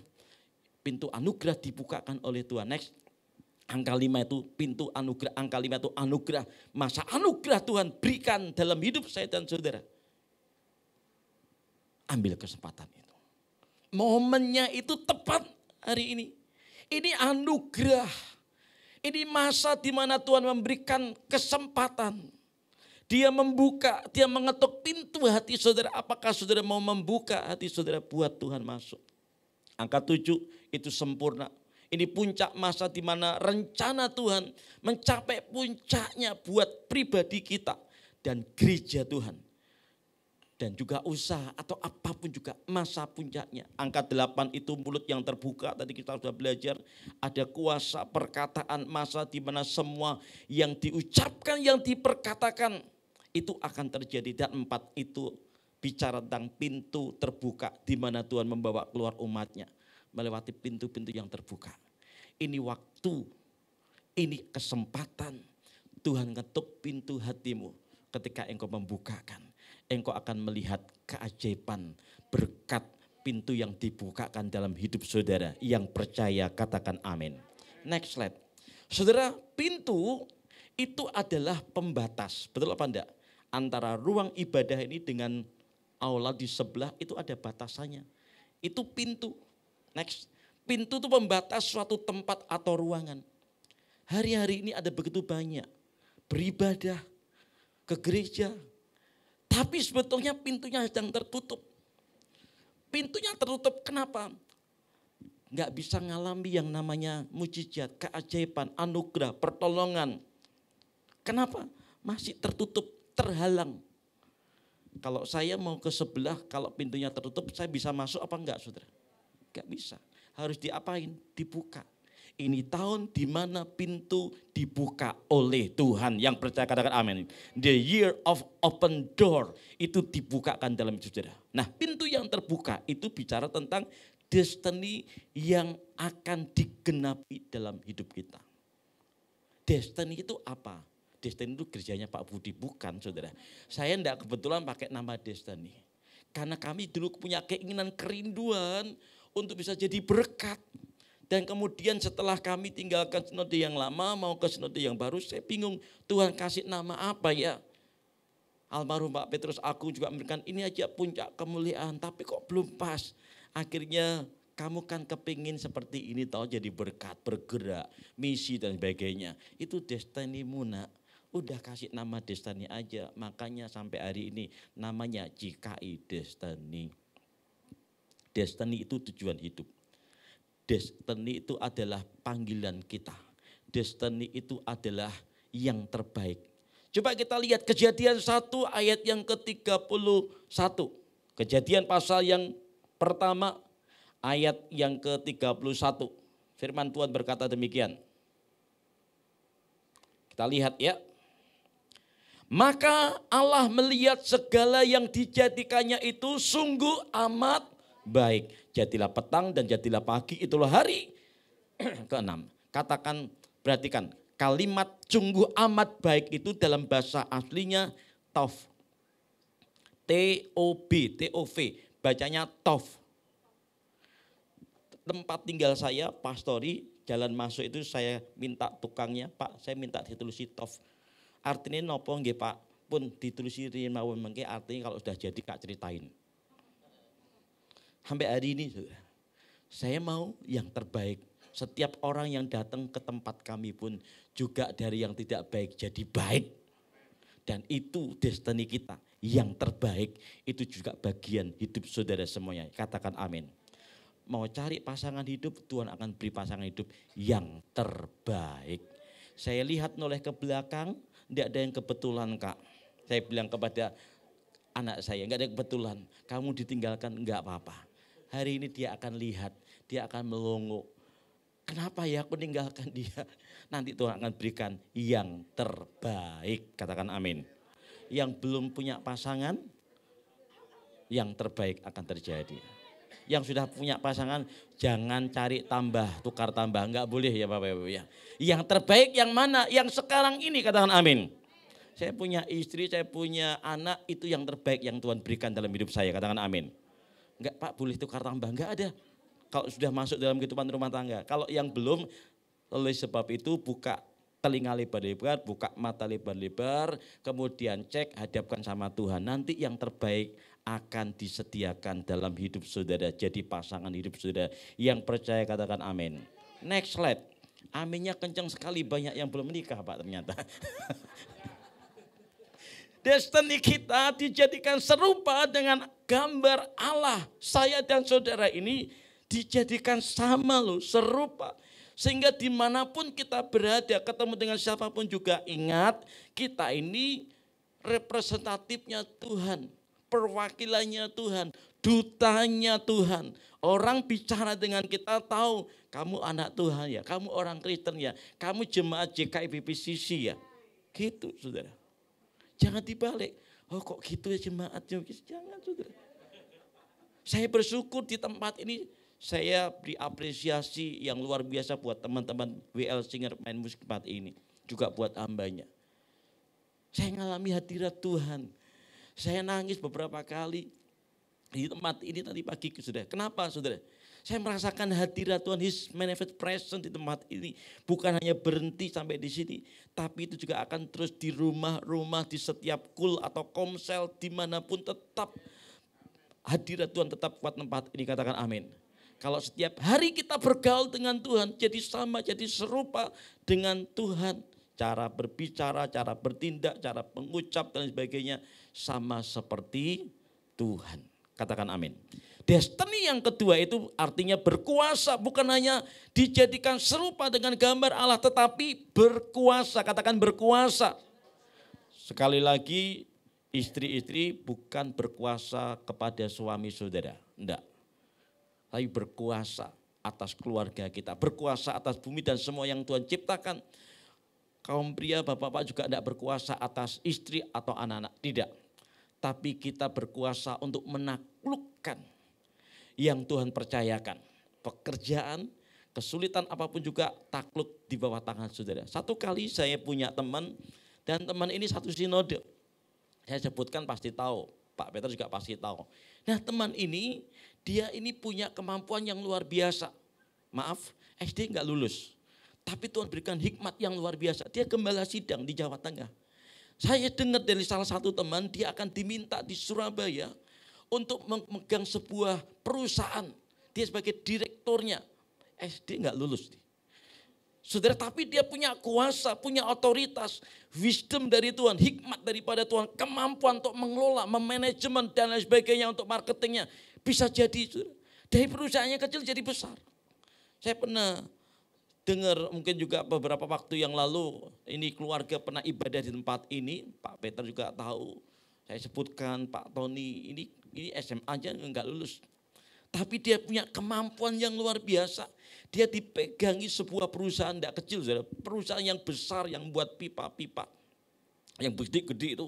pintu anugerah dibukakan oleh Tuhan. Next, angka 5 itu pintu anugerah, angka 5 itu anugerah. Masa anugerah Tuhan berikan dalam hidup saya dan saudara. Ambil kesempatan itu. Momennya itu tepat hari ini. Ini anugerah. Ini masa di mana Tuhan memberikan kesempatan. Dia membuka, dia mengetuk pintu hati saudara. Apakah saudara mau membuka hati saudara buat Tuhan masuk? Angka 7 itu sempurna. Ini puncak masa di mana rencana Tuhan mencapai puncaknya buat pribadi kita dan gereja Tuhan. Dan juga usaha atau apapun juga masa puncaknya. Angka 8 itu mulut yang terbuka, tadi kita sudah belajar. Ada kuasa perkataan, masa di mana semua yang diucapkan, yang diperkatakan itu akan terjadi. Dan 4 itu bicara tentang pintu terbuka di mana Tuhan membawa keluar umatnya. Melewati pintu-pintu yang terbuka. Ini waktu, ini kesempatan. Tuhan ketuk pintu hatimu ketika engkau membukakan. Engkau akan melihat keajaiban berkat pintu yang dibukakan dalam hidup saudara. Yang percaya katakan amin. Next slide. Saudara, pintu itu adalah pembatas. Betul apa enggak? Antara ruang ibadah ini dengan aula di sebelah itu ada batasannya. Itu pintu. Next. Pintu itu pembatas suatu tempat atau ruangan. Hari-hari ini ada begitu banyak beribadah ke gereja. Tapi sebetulnya pintunya sedang tertutup. Pintunya tertutup kenapa? Nggak bisa ngalami yang namanya mujizat, keajaiban, anugerah, pertolongan. Kenapa? masih tertutup, terhalang. Kalau saya mau ke sebelah, kalau pintunya tertutup, saya bisa masuk apa enggak, saudara? Enggak bisa. Harus diapain? Dibuka. Ini tahun di mana pintu dibuka oleh Tuhan. Yang percaya katakan amin. The year of open door itu dibukakan dalam hidup saudara. Nah, pintu yang terbuka itu bicara tentang destiny yang akan digenapi dalam hidup kita. Destiny itu apa? Destiny itu kerjanya Pak Budi, bukan saudara. Saya enggak kebetulan pakai nama Destiny. Karena kami dulu punya keinginan, kerinduan untuk bisa jadi berkat. Dan kemudian setelah kami tinggalkan sinode yang lama, mau ke sinode yang baru, saya bingung Tuhan kasih nama apa ya. Almarhum Pak Petrus aku juga memberikan ini aja puncak kemuliaan, tapi kok belum pas. Akhirnya kamu kan kepingin seperti ini tahu jadi berkat, bergerak, misi dan sebagainya. Itu destinimu nak. Udah kasih nama Destiny aja, makanya sampai hari ini namanya GKI Destiny. Destiny itu tujuan hidup. Destiny itu adalah panggilan kita. Destiny itu adalah yang terbaik. Coba kita lihat Kejadian 1 ayat yang ke-31. Kejadian pasal yang pertama ayat yang ke-31. Firman Tuhan berkata demikian. Kita lihat ya. Maka Allah melihat segala yang dijadikannya itu sungguh amat baik. Jadilah petang dan jadilah pagi, itulah hari ke-6. Katakan, perhatikan, kalimat sungguh amat baik itu dalam bahasa aslinya tov. T-O-B, T-O-V, bacanya tov. Tempat tinggal saya, pastori, jalan masuk itu saya minta tukangnya, Pak saya minta ditulis tov. Artinya nopo nggih Pak, pun ditulis mawon mengke artinya kalau sudah jadi Kak ceritain. Sampai hari ini saya mau yang terbaik. Setiap orang yang datang ke tempat kami pun juga dari yang tidak baik jadi baik. Dan itu destiny kita. Yang terbaik itu juga bagian hidup saudara semuanya. Katakan amin. Mau cari pasangan hidup, Tuhan akan beri pasangan hidup yang terbaik. Saya lihat noleh ke belakang, tidak ada yang kebetulan Kak. Saya bilang kepada anak saya, enggak ada yang kebetulan. Kamu ditinggalkan enggak apa-apa. Hari ini dia akan lihat, dia akan melongo. Kenapa ya aku meninggalkan dia? Nanti Tuhan akan berikan yang terbaik. Katakan amin. Yang belum punya pasangan, yang terbaik akan terjadi. Yang sudah punya pasangan, jangan cari tambah, tukar tambah. Enggak boleh ya Bapak Ibu ya. Yang terbaik yang mana? Yang sekarang ini, katakan amin. Saya punya istri, saya punya anak, itu yang terbaik yang Tuhan berikan dalam hidup saya. Katakan amin. Enggak Pak, boleh tukar tambah, enggak ada. Kalau sudah masuk dalam kehidupan rumah tangga. Kalau yang belum, oleh sebab itu buka telinga lebar-lebar, buka mata lebar-lebar, kemudian cek, hadapkan sama Tuhan. Nanti yang terbaik akan disediakan dalam hidup saudara, jadi pasangan hidup saudara. Yang percaya katakan amin. Next slide. Aminnya kencang sekali, banyak yang belum menikah Pak ternyata. Destiny kita dijadikan serupa dengan gambar Allah. Saya dan saudara ini dijadikan sama loh, serupa. Sehingga dimanapun kita berada, ketemu dengan siapapun juga ingat, kita ini representatifnya Tuhan. Perwakilannya Tuhan, dutanya Tuhan. Orang bicara dengan kita tahu, kamu anak Tuhan ya, kamu orang Kristen ya, kamu jemaat JKI BPCC ya. Gitu saudara. Jangan dibalik, oh kok gitu ya jemaat, jangan saudara. Saya bersyukur di tempat ini, saya beri apresiasi yang luar biasa buat teman-teman WL Singer main musik tempat ini. Juga buat hambanya. Saya mengalami hadirat Tuhan. Saya nangis beberapa kali di tempat ini tadi pagi saudara. Kenapa saudara? Saya merasakan hadirat Tuhan, His manifest presence di tempat ini. Bukan hanya berhenti sampai di sini, tapi itu juga akan terus di rumah-rumah, di setiap kul atau komsel, dimanapun tetap hadirat Tuhan tetap kuat tempat ini. Katakan amin. Kalau setiap hari kita bergaul dengan Tuhan, jadi sama, jadi serupa dengan Tuhan. Cara berbicara, cara bertindak, cara mengucap dan sebagainya sama seperti Tuhan. Katakan amin. Destiny yang kedua itu artinya berkuasa, bukan hanya dijadikan serupa dengan gambar Allah, tetapi berkuasa. Katakan berkuasa. Sekali lagi, istri-istri bukan berkuasa kepada suami saudara, enggak. Tapi berkuasa atas keluarga kita, berkuasa atas bumi dan semua yang Tuhan ciptakan. Kaum pria, bapak-bapak juga enggak berkuasa atas istri atau anak-anak, tidak. Tapi kita berkuasa untuk menaklukkan yang Tuhan percayakan. Pekerjaan, kesulitan apapun juga takluk di bawah tangan saudara. Satu kali saya punya teman, dan teman ini satu sinode. Saya sebutkan pasti tahu, Pak Peter juga pasti tahu. Nah teman ini, dia ini punya kemampuan yang luar biasa. Maaf, SD enggak lulus. Tapi Tuhan berikan hikmat yang luar biasa. Dia gembala sidang di Jawa Tengah. Saya dengar dari salah satu teman, dia akan diminta di Surabaya untuk memegang sebuah perusahaan. Dia sebagai direkturnya. SD enggak lulus. Saudara, tapi dia punya kuasa, punya otoritas, wisdom dari Tuhan, hikmat daripada Tuhan, kemampuan untuk mengelola, memanajemen dan lain sebagainya untuk marketingnya. Bisa jadi, saudara, dari perusahaannya kecil jadi besar. Saya pernah dengar mungkin juga beberapa waktu yang lalu, ini keluarga pernah ibadah di tempat ini, Pak Peter juga tahu, saya sebutkan Pak Tony, ini SMA aja enggak lulus. Tapi dia punya kemampuan yang luar biasa. Dia dipegangi sebuah perusahaan tidak kecil, saudara. Perusahaan yang besar yang buat pipa-pipa. Yang gede-gede itu.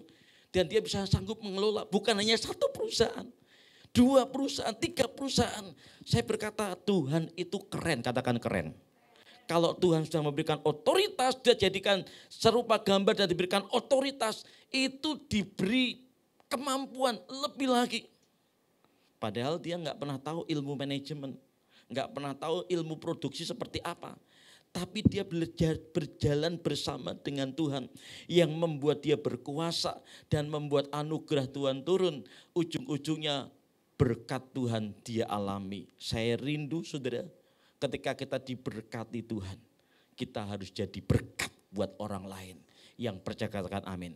Dan dia bisa sanggup mengelola. Bukan hanya satu perusahaan. 2 perusahaan, 3 perusahaan. Saya berkata Tuhan itu keren, katakan keren. Kalau Tuhan sudah memberikan otoritas, dia jadikan serupa gambar dan diberikan otoritas. Itu diberi kemampuan lebih lagi. Padahal dia nggak pernah tahu ilmu manajemen, nggak pernah tahu ilmu produksi seperti apa. Tapi dia belajar berjalan bersama dengan Tuhan yang membuat dia berkuasa dan membuat anugerah Tuhan turun. Ujung-ujungnya berkat Tuhan dia alami. Saya rindu saudara, ketika kita diberkati Tuhan, kita harus jadi berkat buat orang lain. Yang percaya katakan amin.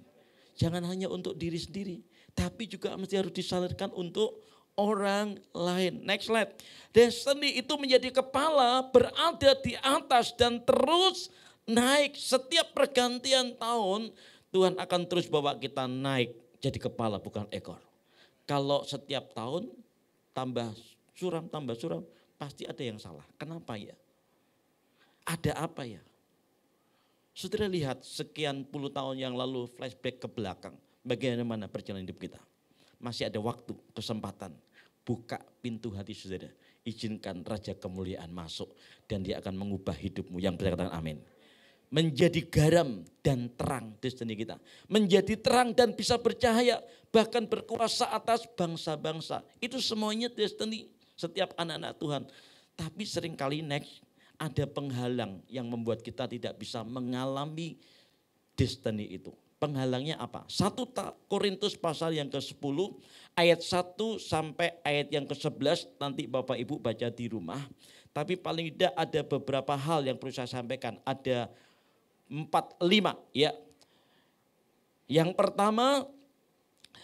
Jangan hanya untuk diri sendiri, tapi juga mesti harus disalurkan untuk orang lain. Next slide. Destiny itu menjadi kepala, berada di atas dan terus naik. Setiap pergantian tahun Tuhan akan terus bawa kita naik jadi kepala bukan ekor. Kalau setiap tahun tambah suram, pasti ada yang salah. Kenapa ya? Ada apa ya? Saudara lihat sekian puluh tahun yang lalu flashback ke belakang. Bagaimana perjalanan hidup kita? Masih ada waktu, kesempatan. Buka pintu hati saudara. Izinkan Raja Kemuliaan masuk. Dan dia akan mengubah hidupmu. Yang berkata amin. Menjadi garam dan terang destiny kita. Menjadi terang dan bisa bercahaya. Bahkan berkuasa atas bangsa-bangsa. Itu semuanya destiny setiap anak-anak Tuhan. Tapi seringkali next ada penghalang yang membuat kita tidak bisa mengalami destiny itu. Penghalangnya apa? 1 Korintus pasal yang ke-10 ayat 1 sampai ayat yang ke-11 nanti Bapak Ibu baca di rumah. Tapi paling tidak ada beberapa hal yang perlu saya sampaikan. Ada 4-5 ya. Yang pertama,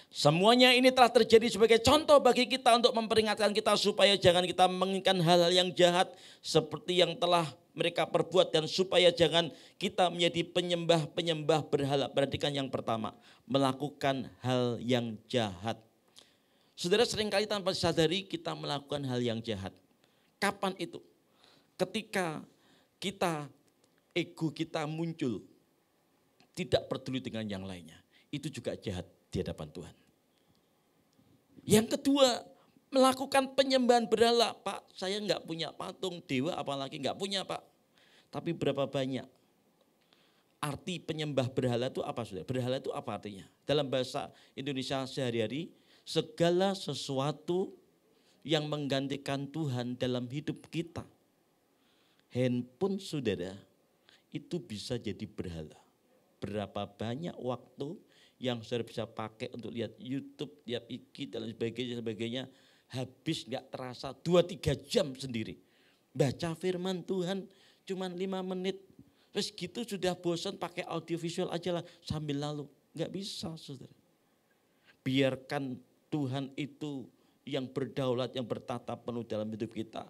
semuanya ini telah terjadi sebagai contoh bagi kita untuk memperingatkan kita supaya jangan kita menginginkan hal-hal yang jahat seperti yang telah mereka perbuat dan supaya jangan kita menjadi penyembah-penyembah berhala. Perhatikan yang pertama, melakukan hal yang jahat. Saudara seringkali tanpa disadari kita melakukan hal yang jahat. Kapan itu? Ketika ego kita muncul, tidak peduli dengan yang lainnya. Itu juga jahat di hadapan Tuhan. Yang kedua, melakukan penyembahan berhala. Pak, saya enggak punya patung dewa apalagi enggak punya Pak. Tapi berapa banyak arti penyembah berhala itu apa saudara? Berhala itu apa artinya? Dalam bahasa Indonesia sehari-hari, segala sesuatu yang menggantikan Tuhan dalam hidup kita. Handphone saudara itu bisa jadi berhala. Berapa banyak waktu yang saudara bisa pakai untuk lihat YouTube, lihat IG dan sebagainya, habis nggak terasa 2-3 jam sendiri. Baca firman Tuhan cuma 5 menit, terus gitu sudah bosan pakai audiovisual aja lah sambil lalu. Nggak bisa saudara. Biarkan Tuhan itu yang berdaulat, yang bertata penuh dalam hidup kita.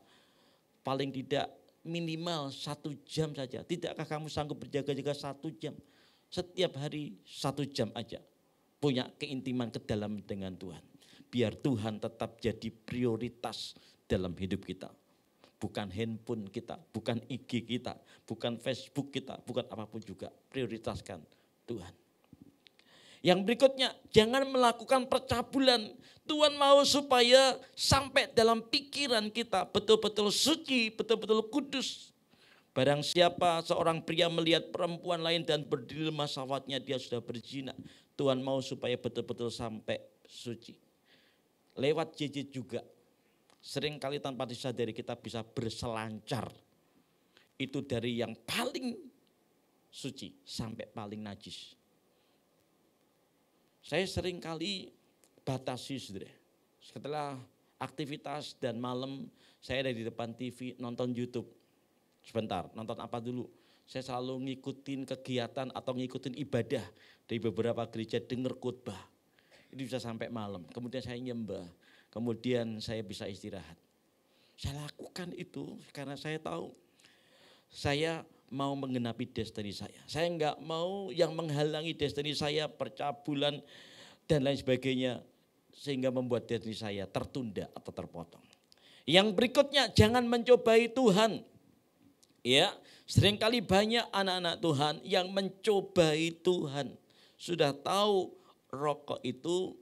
Paling tidak minimal 1 jam saja. Tidakkah kamu sanggup berjaga-jaga 1 jam? Setiap hari 1 jam aja. Punya keintiman ke dalam dengan Tuhan. Biar Tuhan tetap jadi prioritas dalam hidup kita. Bukan handphone kita, bukan IG kita, bukan Facebook kita, bukan apapun juga. Prioritaskan Tuhan. Yang berikutnya, jangan melakukan percabulan. Tuhan mau supaya sampai dalam pikiran kita betul-betul suci, betul-betul kudus. Barang siapa seorang pria melihat perempuan lain dan berdilema syahwatnya, dia sudah berzina. Tuhan mau supaya betul-betul sampai suci. Lewat JJ juga. Seringkali tanpa disadari kita bisa berselancar. Itu dari yang paling suci sampai paling najis. Saya seringkali batasi, saudara. Setelah aktivitas dan malam saya ada di depan TV nonton YouTube. Sebentar, nonton apa dulu? Saya selalu ngikutin kegiatan atau ngikutin ibadah dari beberapa gereja, dengar khotbah. Itu bisa sampai malam. Kemudian saya nyembah. Kemudian saya bisa istirahat. Saya lakukan itu karena saya tahu saya mau menggenapi destiny saya. Saya enggak mau yang menghalangi destiny saya, percabulan dan lain sebagainya. Sehingga membuat destiny saya tertunda atau terpotong. Yang berikutnya, jangan mencobai Tuhan. Ya, seringkali banyak anak-anak Tuhan yang mencobai Tuhan. Sudah tahu rokok itu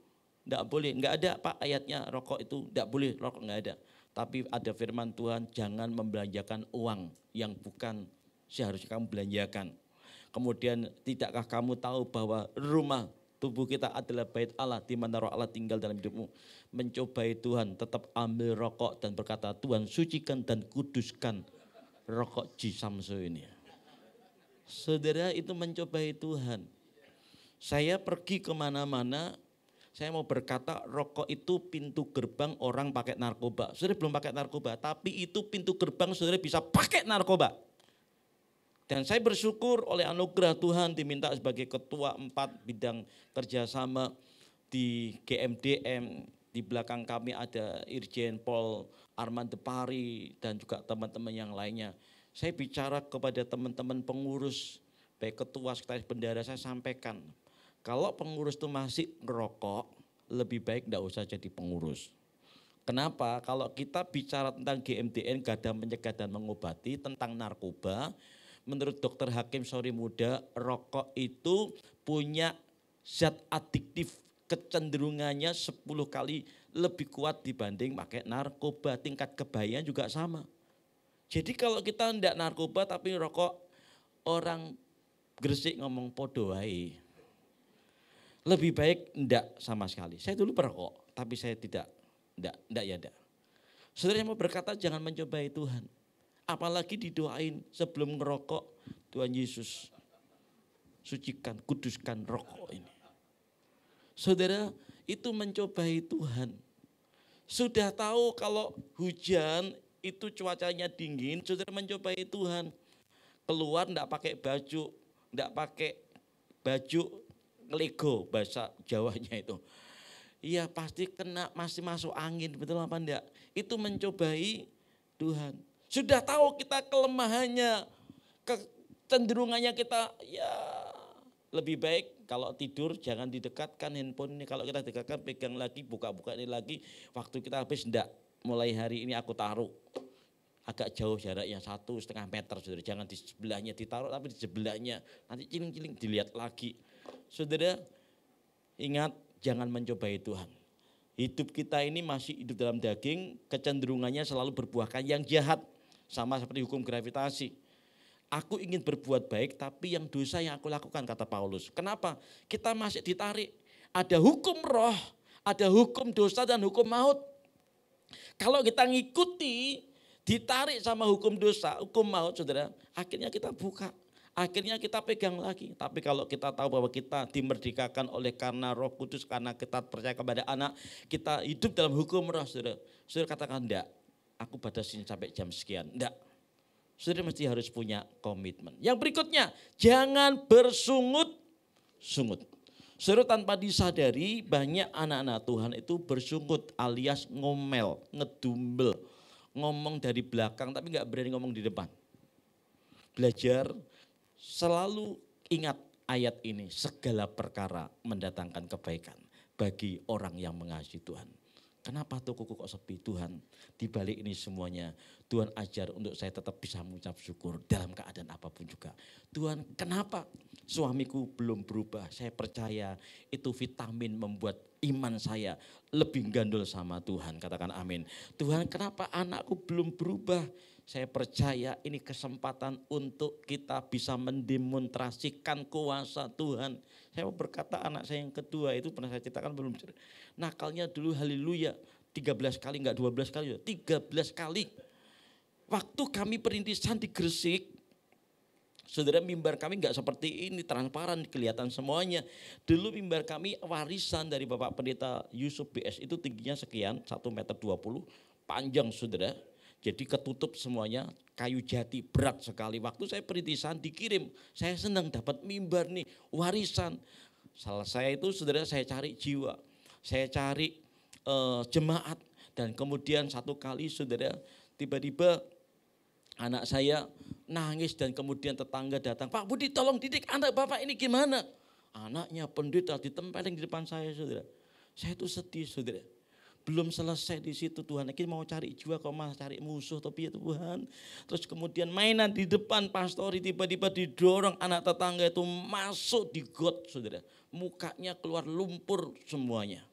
enggak boleh, enggak ada Pak ayatnya rokok itu enggak boleh, rokok enggak ada. Tapi ada firman Tuhan, jangan membelanjakan uang yang bukan seharusnya kamu belanjakan. Kemudian tidakkah kamu tahu bahwa rumah tubuh kita adalah bait Allah di mana roh Allah tinggal dalam hidupmu. Mencobai Tuhan, tetap ambil rokok dan berkata, Tuhan sucikan dan kuduskan rokok Jisamso ini. Saudara, itu mencobai Tuhan. Saya pergi kemana-mana, saya mau berkata rokok itu pintu gerbang orang pakai narkoba. Saudara belum pakai narkoba, tapi itu pintu gerbang saudara bisa pakai narkoba. Dan saya bersyukur oleh anugerah Tuhan diminta sebagai ketua 4 bidang kerjasama di GMDM. Di belakang kami ada Irjen Pol Arman Depari dan juga teman-teman yang lainnya. Saya bicara kepada teman-teman pengurus, baik ketua, sekretaris bendara, saya sampaikan. Kalau pengurus itu masih ngerokok, lebih baik enggak usah jadi pengurus. Kenapa? Kalau kita bicara tentang GMDN, Garda Mencegah dan Mengobati, tentang narkoba, menurut Dr. Hakim Sori Muda, rokok itu punya zat adiktif, kecenderungannya 10 kali lebih kuat dibanding pakai narkoba. Tingkat kebahayaan juga sama. Jadi kalau kita enggak narkoba tapi rokok, orang Gresik ngomong podo wae. Lebih baik enggak sama sekali. Saya dulu perokok, tapi saya enggak ya enggak. Saudara yang mau berkata jangan mencobai Tuhan. Apalagi didoain sebelum ngerokok, Tuhan Yesus sucikan, kuduskan rokok ini. Saudara, itu mencobai Tuhan. Sudah tahu kalau hujan itu cuacanya dingin, saudara mencobai Tuhan. Keluar enggak pakai baju, enggak pakai baju ngelego bahasa Jawanya itu. Iya pasti kena, masih masuk angin, betul apa enggak? Itu mencobai Tuhan. Sudah tahu kita kelemahannya, kecenderungannya kita ya lebih baik kalau tidur jangan didekatkan handphone ini. Kalau kita dekatkan pegang lagi, buka-buka ini lagi, waktu kita habis enggak. Mulai hari ini aku taruh agak jauh jaraknya 1,5 meter, saudara. Jangan di sebelahnya ditaruh tapi di sebelahnya. Nanti ciling-ciling dilihat lagi. Saudara, ingat jangan mencobai Tuhan. Hidup kita ini masih hidup dalam daging, kecenderungannya selalu berbuahkan yang jahat. Sama seperti hukum gravitasi. Aku ingin berbuat baik tapi yang dosa yang aku lakukan, kata Paulus. Kenapa? Kita masih ditarik. Ada hukum roh, ada hukum dosa dan hukum maut. Kalau kita ngikuti, ditarik sama hukum dosa, hukum maut, saudara, akhirnya kita buka. Akhirnya kita pegang lagi. Tapi kalau kita tahu bahwa kita dimerdekakan oleh karena Roh Kudus, karena kita percaya kepada anak, kita hidup dalam hukum roh, saudara. Saudara katakan enggak, aku batasin sampai jam sekian. Enggak. Saudara mesti harus punya komitmen. Yang berikutnya, jangan bersungut-sungut. Saudara tanpa disadari banyak anak-anak Tuhan itu bersungut alias ngomel, ngedumbel. Ngomong dari belakang tapi enggak berani ngomong di depan. Belajar selalu ingat ayat ini, segala perkara mendatangkan kebaikan bagi orang yang mengasihi Tuhan. Kenapa tokoku kok sepi? Tuhan, di balik ini semuanya Tuhan ajar untuk saya tetap bisa mengucap syukur dalam keadaan apapun juga. Tuhan, kenapa suamiku belum berubah? Saya percaya itu vitamin membuat iman saya lebih gandul sama Tuhan. Katakan amin. Tuhan, kenapa anakku belum berubah? Saya percaya ini kesempatan untuk kita bisa mendemonstrasikan kuasa Tuhan. Saya mau berkata anak saya yang kedua itu pernah saya ceritakan belum. Nakalnya dulu haleluya 13 kali, enggak 12 kali, 13 kali. Waktu kami perintisan di Gresik, saudara, mimbar kami enggak seperti ini, transparan, kelihatan semuanya. Dulu mimbar kami warisan dari Bapak Pendeta Yusuf BS, itu tingginya sekian, 1,20 meter, panjang saudara. Jadi ketutup semuanya, kayu jati, berat sekali. Waktu saya perintisan dikirim, saya senang dapat mimbar nih, warisan. Salah saya itu saudara, saya cari jiwa, saya cari jemaat. Dan kemudian satu kali saudara, tiba-tiba anak saya nangis dan kemudian tetangga datang, Pak Budi tolong didik anak Bapak ini gimana? Anaknya pendeta ditempelin di depan saya saudara. Saya itu sedih saudara. Belum selesai di situ Tuhan, kita mau cari jiwa kok malah cari musuh, tapi ya Tuhan. Terus kemudian mainan di depan pastori, tiba-tiba didorong anak tetangga itu masuk di got saudara. Mukanya keluar lumpur semuanya.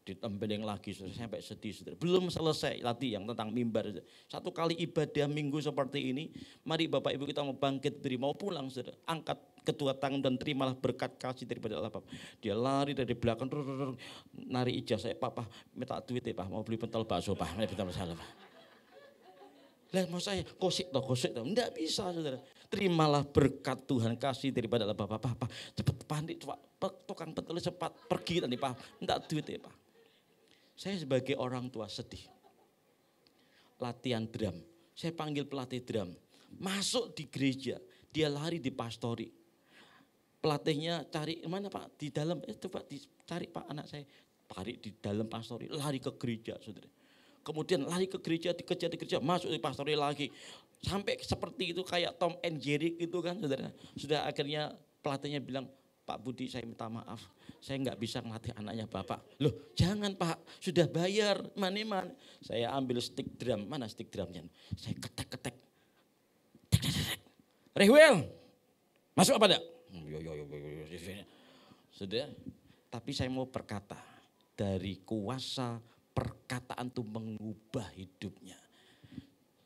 Ditempelin lagi saudara, sampai sedih saudara. Belum selesai latih yang tentang mimbar. Satu kali ibadah minggu seperti ini, mari Bapak Ibu kita mau bangkit berdiri, mau pulang saudara. Angkat kedua tangan dan terimalah berkat kasih daripada Allah Bapak. Dia lari dari belakang, nari ijazah, Papa minta duit ya Pak, mau beli pentol bakso Pak, mau beli masalah Pak. Lah mau saya kosik toh, enggak bisa saudara. Terimalah berkat Tuhan kasih daripada Allah Bapak. Papa cepet panik, tukang pentol cepat pergi tadi Pak, minta duit ya Pak. Saya sebagai orang tua sedih. Latihan drum, saya panggil pelatih drum, masuk di gereja, dia lari di pastori. Pelatihnya cari mana Pak? Di dalam, coba dicari Pak anak saya. Tarik di dalam pastori, lari ke gereja saudara. Kemudian lari ke gereja, dikejar di gereja, masuk di pastori lagi. Sampai seperti itu kayak Tom and Jerry gitu kan saudara. Sudah akhirnya pelatihnya bilang, Pak Budi saya minta maaf, saya nggak bisa ngelatih anaknya Bapak. Loh jangan Pak, sudah bayar, mana. Saya ambil stick drum, mana stick drumnya? Saya ketek. Rehwel, masuk apa enggak? Sudah, tapi saya mau berkata, dari kuasa perkataan itu mengubah hidupnya.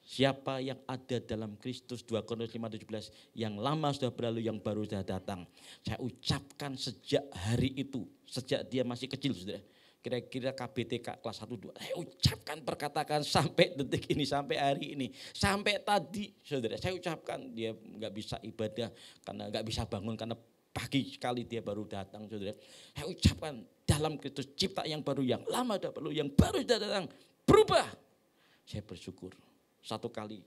Siapa yang ada dalam Kristus 2 Korintus 5:17, yang lama sudah berlalu, yang baru sudah datang. Saya ucapkan sejak hari itu, sejak dia masih kecil saudara. Kira-kira KBTK kelas 1-2. Saya ucapkan perkatakan sampai detik ini, sampai hari ini. Sampai tadi saudara, saya ucapkan dia gak bisa ibadah karena gak bisa bangun karena pagi sekali dia baru datang saudara. Saya ucapkan dalam Kristus cipta yang baru, yang lama sudah berlalu, yang baru sudah datang. Berubah. Saya bersyukur. Satu kali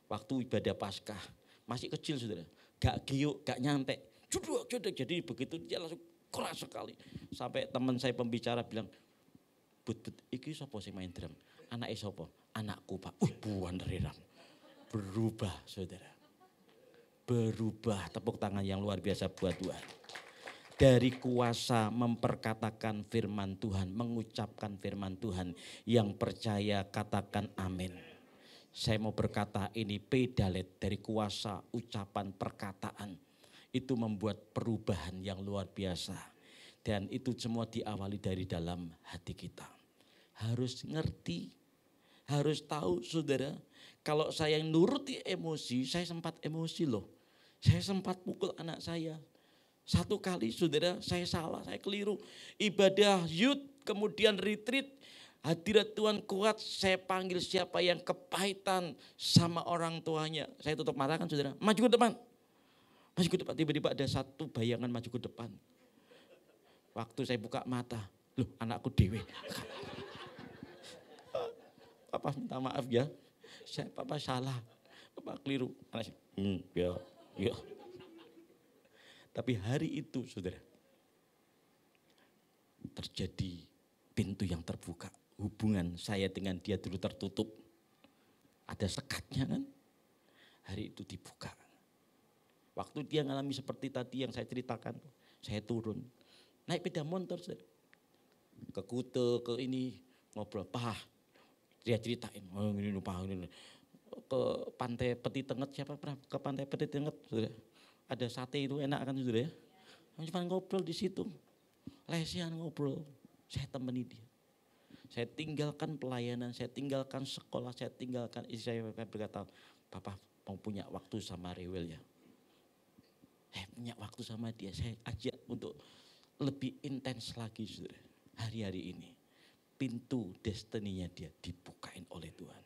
waktu ibadah Paskah, masih kecil saudara, gak giuk, gak nyantek, juduk, jadi begitu dia langsung keras sekali. Sampai teman saya pembicara bilang, Bud, iki sapa sing main drum? Anake sapa? Anakku Pak. Buan dari ram. Berubah saudara. Berubah, tepuk tangan yang luar biasa buat Tuhan. Dari kuasa memperkatakan firman Tuhan, mengucapkan firman Tuhan, yang percaya katakan amin. Saya mau berkata ini pedalet dari kuasa ucapan perkataan. Itu membuat perubahan yang luar biasa. Dan itu semua diawali dari dalam hati kita. Harus ngerti, harus tahu saudara. Kalau saya nuruti emosi, saya sempat emosi loh. Saya sempat pukul anak saya. Satu kali saudara saya salah, saya keliru. Ibadah youth, kemudian retreat. Hadirat Tuhan kuat, saya panggil siapa yang kepahitan sama orang tuanya. Saya tutup mata kan saudara, maju ke depan. Maju ke depan, tiba-tiba ada satu bayangan maju ke depan. Waktu saya buka mata, loh anakku dewe. Papa minta maaf ya, Papa salah, Papa keliru. Anak saya, ya. Tapi hari itu saudara, terjadi pintu yang terbuka. Hubungan saya dengan dia dulu tertutup. Ada sekatnya kan. Hari itu dibuka. Waktu dia ngalami seperti tadi yang saya ceritakan, saya turun. Naik sepeda motor, saudara. Ke Kute, ke ini, ngobrol. Pak, dia ceritain, oh ini Pak, ini. Ke Pantai Peti Tenget, siapa pernah ke Pantai Peti Tenget, saudara? Ada sate itu enak kan, saudara ya? Cuma ngobrol di situ. Lesian ngobrol, saya temani dia. Saya tinggalkan pelayanan, saya tinggalkan sekolah, saya tinggalkan istri saya berkata, Papa mau punya waktu sama Rewel ya. Saya punya waktu sama dia, saya ajak untuk lebih intens lagi saudara. Hari-hari ini pintu destininya dia dibukain oleh Tuhan.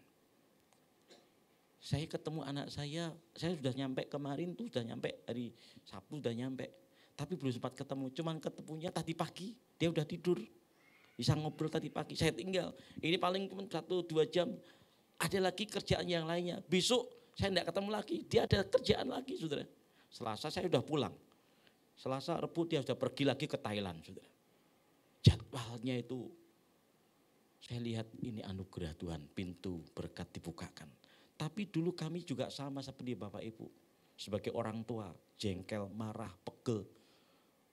Saya ketemu anak saya sudah nyampe kemarin tuh, sudah nyampe hari Sabtu sudah nyampe. Tapi belum sempat ketemu, cuman ketemunya tadi pagi, dia udah tidur. Bisa ngobrol tadi pagi, saya tinggal. Ini paling cuma 1-2 jam. Ada lagi kerjaan yang lainnya. Besok saya tidak ketemu lagi, dia ada kerjaan lagi saudara. Selasa saya sudah pulang. Selasa, Rebu dia sudah pergi lagi ke Thailand saudara. Jadwalnya itu, saya lihat ini anugerah Tuhan, pintu berkat dibukakan. Tapi dulu kami juga sama seperti Bapak Ibu. Sebagai orang tua, jengkel, marah, pegel.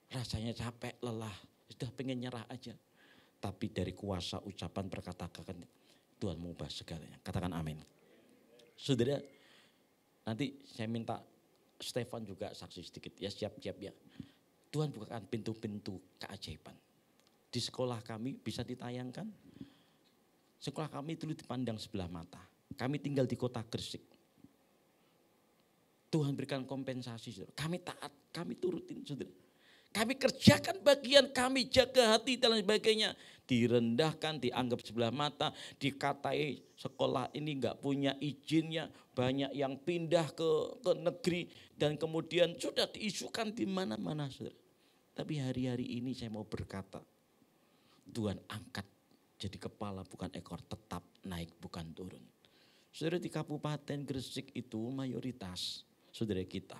Rasanya capek, lelah, sudah pengen nyerah aja. Tapi dari kuasa ucapan perkataan Tuhan mengubah segalanya. Katakan amin. Saudara, nanti saya minta Stefan juga saksi sedikit ya, siap-siap ya. Tuhan bukakan pintu-pintu keajaiban. Di sekolah kami bisa ditayangkan. Sekolah kami dulu dipandang sebelah mata. Kami tinggal di kota Gresik. Tuhan berikan kompensasi saudara. Kami taat, kami turutin saudara. Kami kerjakan bagian kami, jaga hati dan sebagainya. Direndahkan, dianggap sebelah mata, dikatai sekolah ini enggak punya izinnya. Banyak yang pindah ke negeri dan kemudian sudah diisukan di mana-mana saudara. Tapi hari-hari ini saya mau berkata, Tuhan angkat jadi kepala bukan ekor, tetap naik bukan turun. Saudara di Kabupaten Gresik itu mayoritas saudara kita.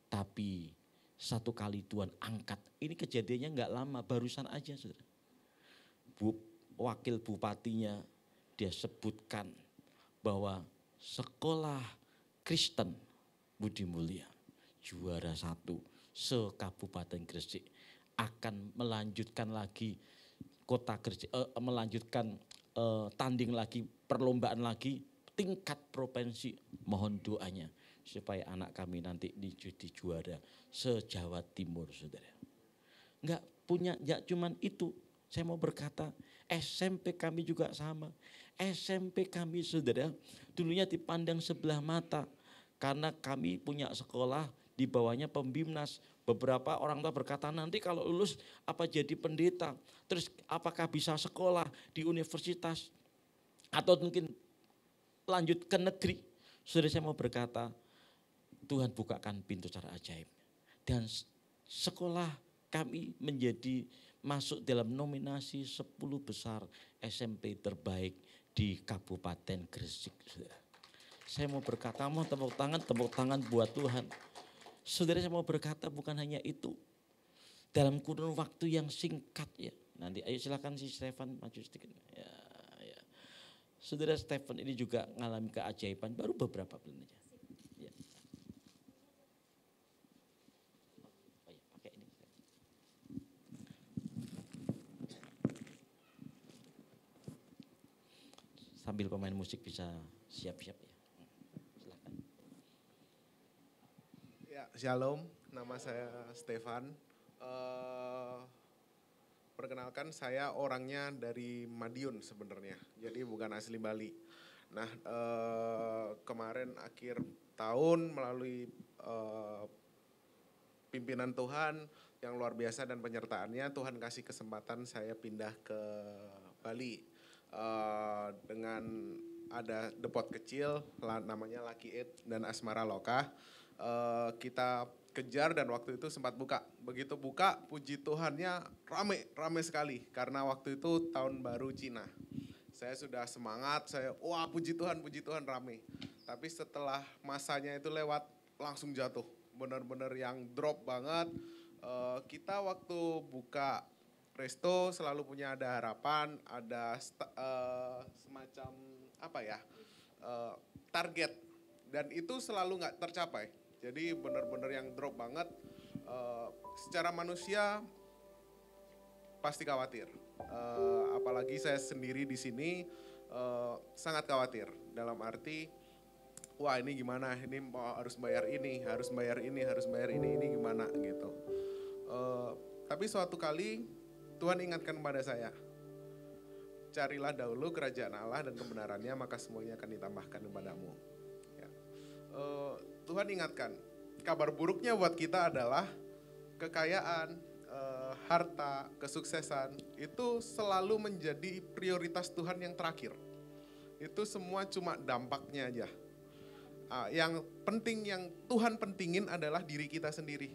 Tapi satu kali Tuhan angkat, ini kejadiannya enggak lama, barusan aja saudara. Wakil bupatinya dia sebutkan bahwa sekolah Kristen Budi Mulia juara 1 se-Kabupaten Gresik akan melanjutkan lagi kota Gresik, melanjutkan tanding lagi, perlombaan lagi tingkat provinsi. Mohon doanya supaya anak kami nanti jadi juara se-Jawa Timur saudara. Enggak punya, enggak cuman itu. Saya mau berkata SMP kami juga sama. SMP kami saudara dulunya dipandang sebelah mata. Karena kami punya sekolah di bawahnya Pembimnas. Beberapa orang tua berkata nanti kalau lulus apa jadi pendeta. Terus apakah bisa sekolah di universitas. Atau mungkin lanjut ke negeri. Saudara saya mau berkata Tuhan bukakan pintu secara ajaib. Dan sekolah kami menjadi masuk dalam nominasi 10 besar SMP terbaik di Kabupaten Gresik. Saya mau berkata, mau tepuk tangan buat Tuhan. Saudara saya mau berkata bukan hanya itu. Dalam kurun waktu yang singkat ya. Nanti ayo silakan si Stefan maju sedikit. Ya. Saudara Stefan ini juga mengalami keajaiban baru beberapa bulan aja. Ya. Oh ya, pakai ini. Sambil pemain musik bisa siap-siap ya. Silakan. Ya, shalom. Nama saya Stefan. Perkenalkan saya orangnya dari Madiun sebenarnya, jadi bukan asli Bali. Nah kemarin akhir tahun melalui pimpinan Tuhan yang luar biasa dan penyertaannya, Tuhan kasih kesempatan saya pindah ke Bali dengan ada depot kecil namanya Lucky Eight dan Asmara Loka. Kita kejar dan waktu itu sempat buka. Begitu buka, puji Tuhannya rame sekali. Karena waktu itu tahun baru Cina. Saya sudah semangat, wah puji Tuhan rame. Tapi setelah masanya itu lewat, langsung jatuh. Benar-benar yang drop banget. Kita waktu buka resto selalu punya ada harapan, ada semacam apa ya, target. Dan itu selalu nggak tercapai. Jadi benar-benar yang drop banget. Secara manusia pasti khawatir. Apalagi saya sendiri di sini sangat khawatir. Dalam arti, wah ini gimana? Ini harus bayar ini, harus bayar ini, harus bayar ini gimana gitu. Tapi suatu kali Tuhan ingatkan kepada saya, carilah dahulu kerajaan Allah dan kebenarannya, maka semuanya akan ditambahkan kepadamu. Ya. Tuhan ingatkan, kabar buruknya buat kita adalah kekayaan, harta, kesuksesan itu selalu menjadi prioritas Tuhan yang terakhir. Itu semua cuma dampaknya aja. Yang penting, yang Tuhan pentingin adalah diri kita sendiri.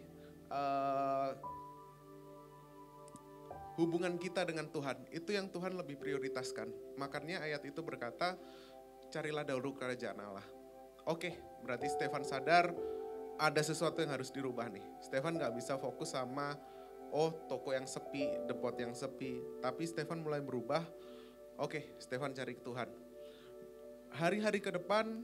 Hubungan kita dengan Tuhan, itu yang Tuhan lebih prioritaskan. Makanya ayat itu berkata, carilah dahulu kerajaan Allah. Oke, berarti Stefan sadar ada sesuatu yang harus dirubah nih. Stefan gak bisa fokus sama, toko yang sepi, depot yang sepi. Tapi Stefan mulai berubah, oke, Stefan cari Tuhan. Hari-hari ke depan,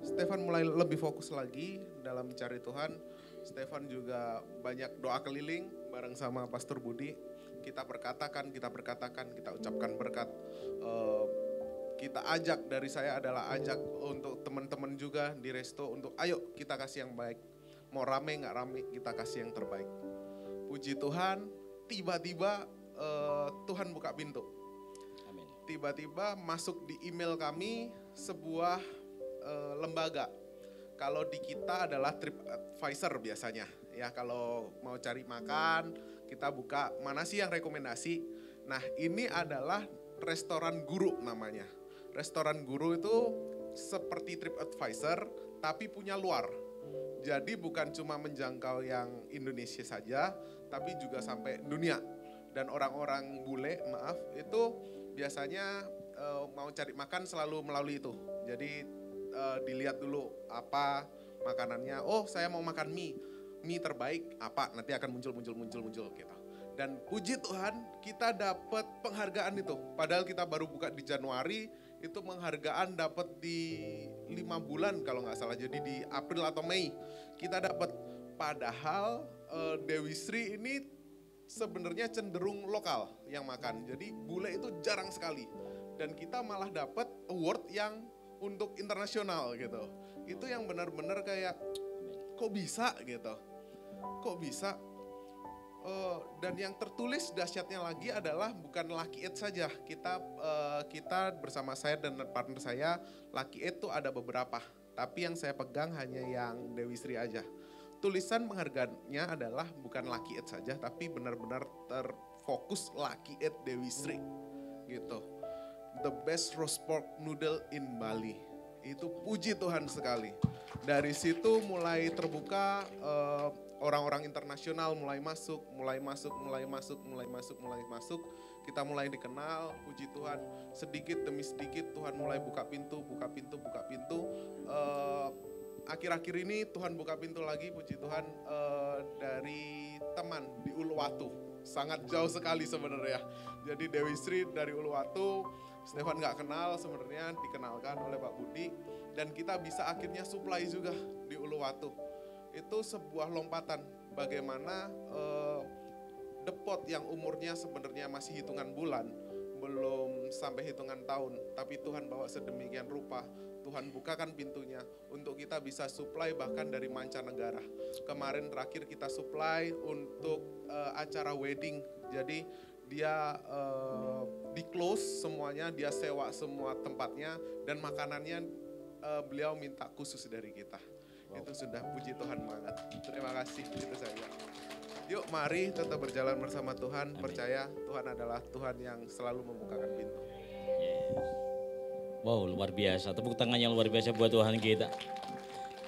Stefan mulai lebih fokus lagi dalam mencari Tuhan. Stefan juga banyak doa keliling bareng sama Pastor Budi. Kita perkatakan, kita ucapkan berkat. Kita ajak, dari saya adalah ajak untuk teman-teman juga di resto untuk ayo kita kasih yang baik. Mau rame gak rame, kita kasih yang terbaik. Puji Tuhan, tiba-tiba Tuhan buka pintu. Amin. Tiba-tiba masuk di email kami sebuah lembaga. Kalau di kita adalah TripAdvisor biasanya. Ya kalau mau cari makan, kita buka mana sih yang rekomendasi. Nah ini adalah restoran guru namanya. Restoran guru itu seperti TripAdvisor tapi punya luar. Jadi bukan cuma menjangkau yang Indonesia saja, tapi juga sampai dunia. Dan orang-orang bule, itu biasanya mau cari makan selalu melalui itu. Jadi dilihat dulu apa makanannya. Oh saya mau makan mie terbaik apa, nanti akan muncul gitu. Dan puji Tuhan kita dapat penghargaan itu. Padahal kita baru buka di Januari, itu penghargaan dapat di 5 bulan kalau nggak salah. Jadi di April atau Mei kita dapat. Padahal Dewi Sri ini sebenarnya cenderung lokal yang makan. Jadi bule itu jarang sekali. Dan kita malah dapat award yang untuk internasional gitu. Itu yang benar-benar kayak kok bisa gitu. Kok bisa? Dan yang tertulis dahsyatnya lagi adalah bukan Lucky 8 saja. Kita bersama saya dan partner saya, Lucky 8 tuh ada beberapa. Tapi yang saya pegang hanya yang Dewi Sri aja. Tulisan penghargaannya adalah bukan Lucky 8 saja, tapi benar-benar terfokus Lucky 8 Dewi Sri gitu. The best roast pork noodle in Bali. Itu puji Tuhan sekali. Dari situ mulai terbuka, orang-orang internasional mulai masuk. Kita mulai dikenal, puji Tuhan. Sedikit demi sedikit Tuhan mulai buka pintu. Akhir-akhir ini Tuhan buka pintu lagi, puji Tuhan, dari teman di Uluwatu. Sangat jauh sekali sebenarnya. Jadi Dewi Sri dari Uluwatu, Stefan gak kenal, sebenarnya dikenalkan oleh Pak Budi. Dan kita bisa akhirnya supply juga di Uluwatu. Itu sebuah lompatan bagaimana depot yang umurnya sebenarnya masih hitungan bulan, belum sampai hitungan tahun. Tapi Tuhan bawa sedemikian rupa, Tuhan bukakan pintunya untuk kita bisa supply bahkan dari mancanegara. Kemarin terakhir kita supply untuk acara wedding. Jadi dia di close semuanya, dia sewa semua tempatnya dan makanannya beliau minta khusus dari kita. Wow. Itu sudah puji Tuhan banget. Terima kasih, itu saja. Yuk mari tetap berjalan bersama Tuhan. Amin. Percaya Tuhan adalah Tuhan yang selalu membukakan pintu. Wow, luar biasa. Tepuk tangan yang luar biasa buat Tuhan kita.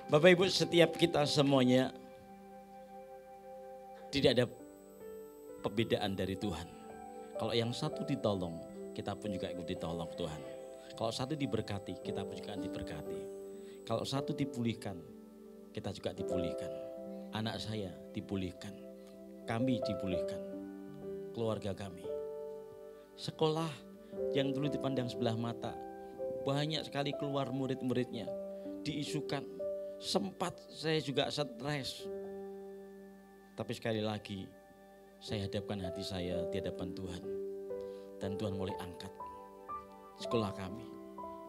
Bapak Ibu, setiap kita semuanya tidak ada perbedaan dari Tuhan. Kalau yang satu ditolong, kita pun juga ikut ditolong Tuhan. Kalau satu diberkati, kita pun juga diberkati. Kalau satu dipulihkan, kita juga dipulihkan. Anak saya dipulihkan, kami dipulihkan, keluarga kami. Sekolah yang dulu dipandang sebelah mata, banyak sekali keluar murid-muridnya, diisukan. Sempat saya juga stres. Tapi sekali lagi saya hadapkan hati saya di hadapan Tuhan. Dan Tuhan mulai angkat sekolah kami.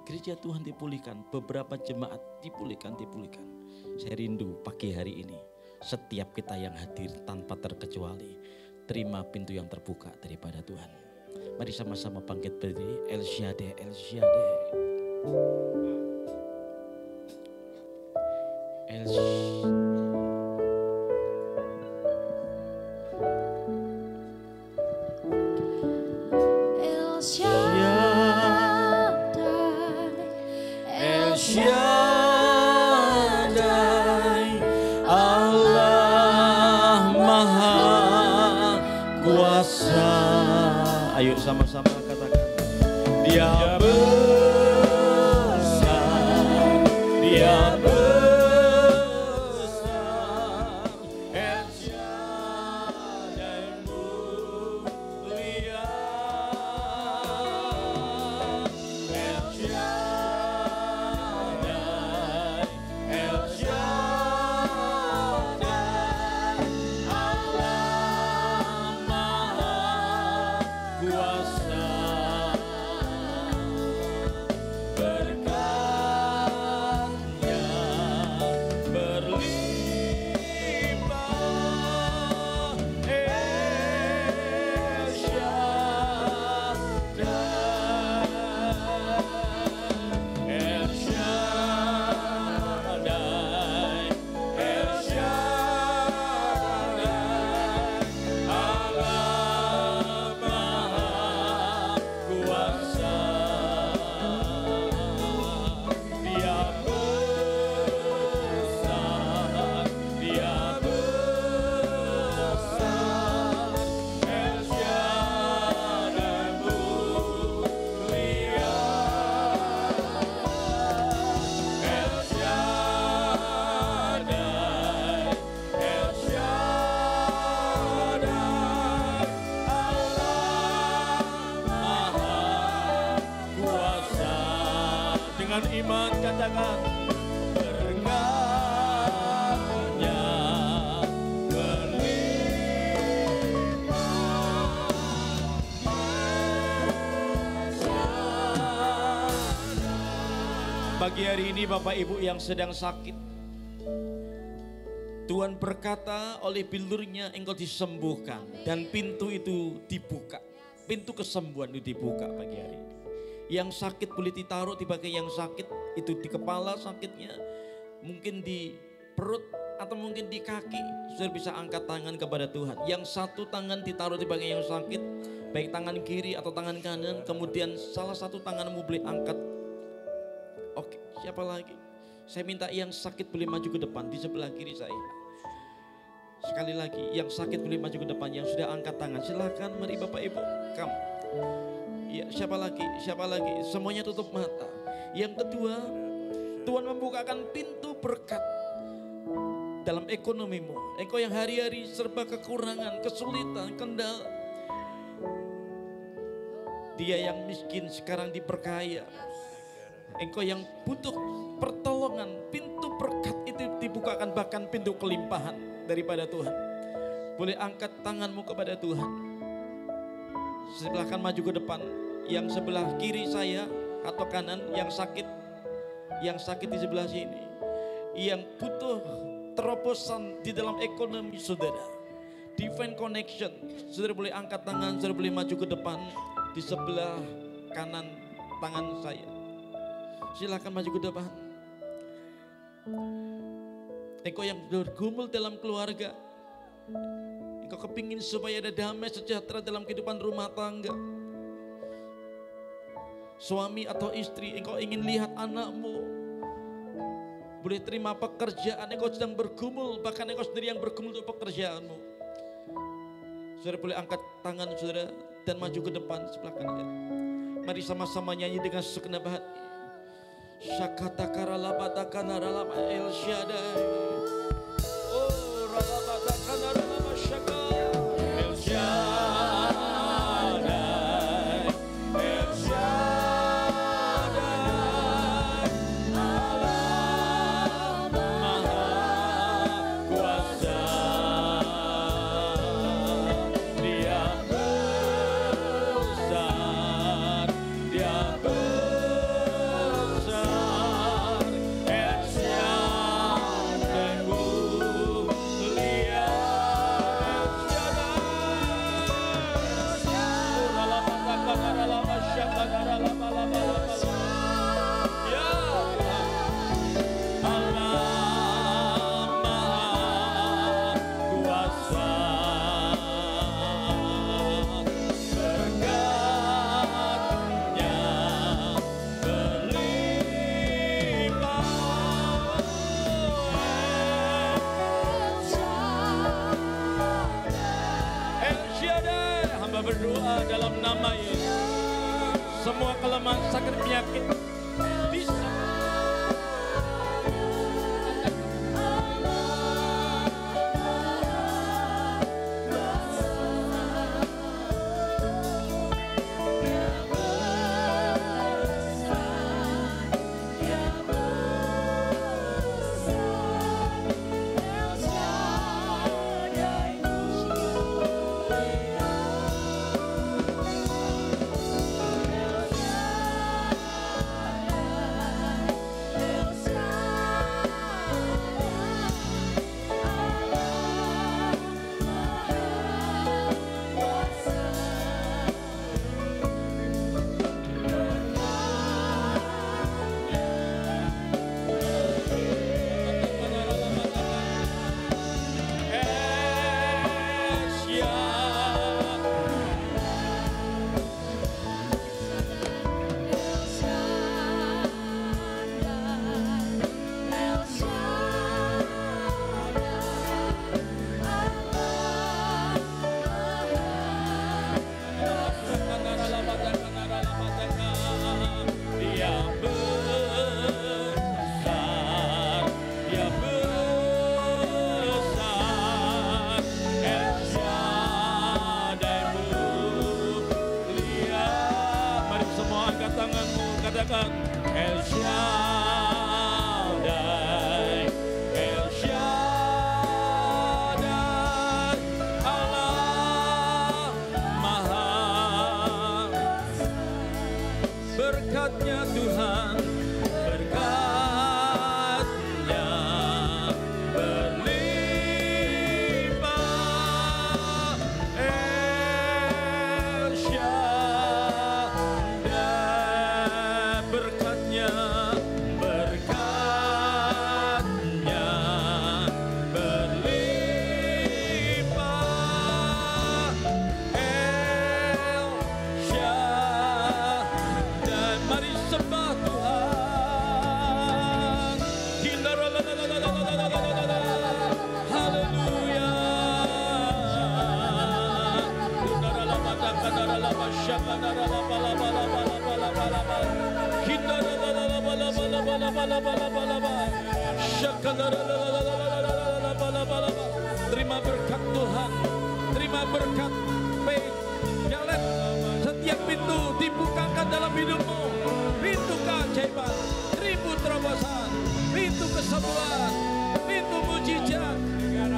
Gereja Tuhan dipulihkan, beberapa jemaat dipulihkan. Saya rindu pagi hari ini setiap kita yang hadir tanpa terkecuali terima pintu yang terbuka daripada Tuhan. Mari sama-sama bangkit berdiri. El Shaddai, El Shaddai. El Shaddai. El Shaddai, El Shaddai, Allah Maha Kuasa. Ayo sama-sama katakan. Dia besar, Dia besar. El Shaddai mulia. El Shaddai, El Shaddai, Allah Maha Kuasa. Berkat-Nya berlimpah. El Shaddai, El Shaddai, El Shaddai, Allah Maha Kuasa. Dia besar, Dia besar. El Shaddai mulia. El Shaddai, El Shaddai, Allah Maha Kuasa. Dengan iman katakan, berkat-Nya berlimpah. Pagi hari ini Bapak Ibu yang sedang sakit, Tuhan berkata oleh bilurnya engkau disembuhkan dan pintu itu dibuka. Pintu kesembuhan itu dibuka pagi hari ini. Yang sakit boleh ditaruh di bagian yang sakit, itu di kepala sakitnya, mungkin di perut atau mungkin di kaki. Sudah bisa angkat tangan kepada Tuhan. Yang satu tangan ditaruh di bagian yang sakit, baik tangan kiri atau tangan kanan, kemudian salah satu tanganmu boleh angkat. Oke, siapa lagi? Saya minta yang sakit boleh maju ke depan di sebelah kiri saya. Sekali lagi, yang sakit boleh maju ke depan, yang sudah angkat tangan. Silakan, mari Bapak Ibu, come. Ya, siapa lagi? Siapa lagi? Semuanya tutup mata. Yang kedua, Tuhan membukakan pintu berkat dalam ekonomimu. Engkau yang hari-hari serba kekurangan, kesulitan, kendala. Dia yang miskin sekarang diperkaya. Engkau yang butuh pertolongan, pintu berkat itu dibukakan, bahkan pintu kelimpahan daripada Tuhan. Boleh angkat tanganmu kepada Tuhan. Silahkan maju ke depan. Yang sebelah kiri saya atau kanan, yang sakit di sebelah sini, yang butuh terobosan di dalam ekonomi saudara, divine connection, saudara boleh angkat tangan, saudara boleh maju ke depan di sebelah kanan tangan saya. Silakan maju ke depan. Engkau yang bergumul dalam keluarga, engkau kepingin supaya ada damai sejahtera dalam kehidupan rumah tangga. Suami atau istri, engkau ingin lihat anakmu boleh terima pekerjaan, engkau sedang bergumul, bahkan engkau sendiri yang bergumul untuk pekerjaanmu. Saudara boleh angkat tangan saudara dan maju ke depan sebelah kanan. Mari sama-sama nyanyi dengan segenap hati. Syakata labata kanaralama El Shaddai. Oh, ralabata kanaralama syaka El Shaddai, El Shaddai, Allah semua kelemahan, sakit, penyakit bisa. Katakan El Shaddai, El Shaddai, Allah Maha. Berkatnya Tuhan, berkatnya berlimpah. El Shaddai, berkatnya berlimpah. El Shaddai, mari sembah Tuhan. Haleluya. Terima berkat Tuhan, terima berkat Jalet. Setiap pintu dibukakan dalam hidupmu, pintu keajaiban, pintu terobosan, pintu kesembuhan, pintu mujizat,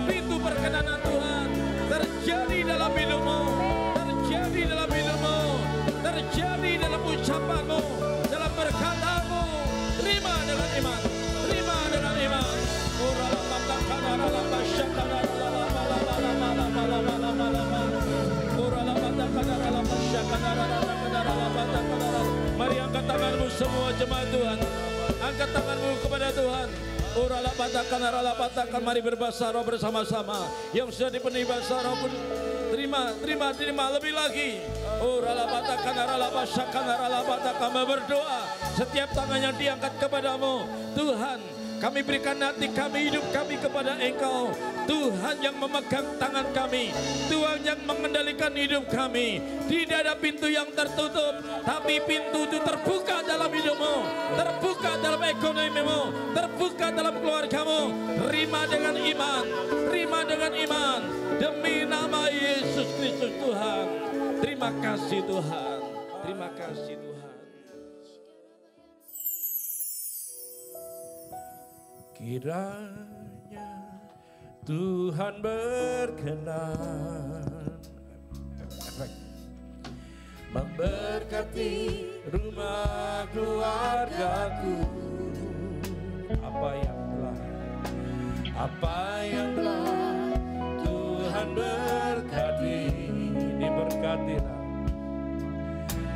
pintu perkenanan Tuhan terjadi dalam hidupmu, terjadi dalam hidupmu, terjadi dalam ucapanmu, dalam berkatamu. Terima dengan iman, terima dengan iman. Mari angkat tanganmu semua jemaat Tuhan, angkat tanganmu kepada Tuhan. Mari berbahasa roh bersama-sama. Yang sudah dipenuhi bahasa roh pun terima lebih lagi. Kami berdoa, setiap tangan yang diangkat kepadamu, Tuhan, kami berikan hati kami, hidup kami kepada Engkau. Tuhan yang memegang tangan kami, Tuhan yang mengendalikan hidup kami. Tidak ada pintu yang tertutup, tapi pintu itu terbuka dalam hidupmu, terbuka dalam ekonomimu, terbuka dalam keluargamu. Terima dengan iman, terima dengan iman. Demi nama Yesus Kristus Tuhan. Terima kasih Tuhan, terima kasih Tuhan. Kiranya Tuhan berkenan memberkati rumah keluargaku. Apa yang telah Tuhan berkati,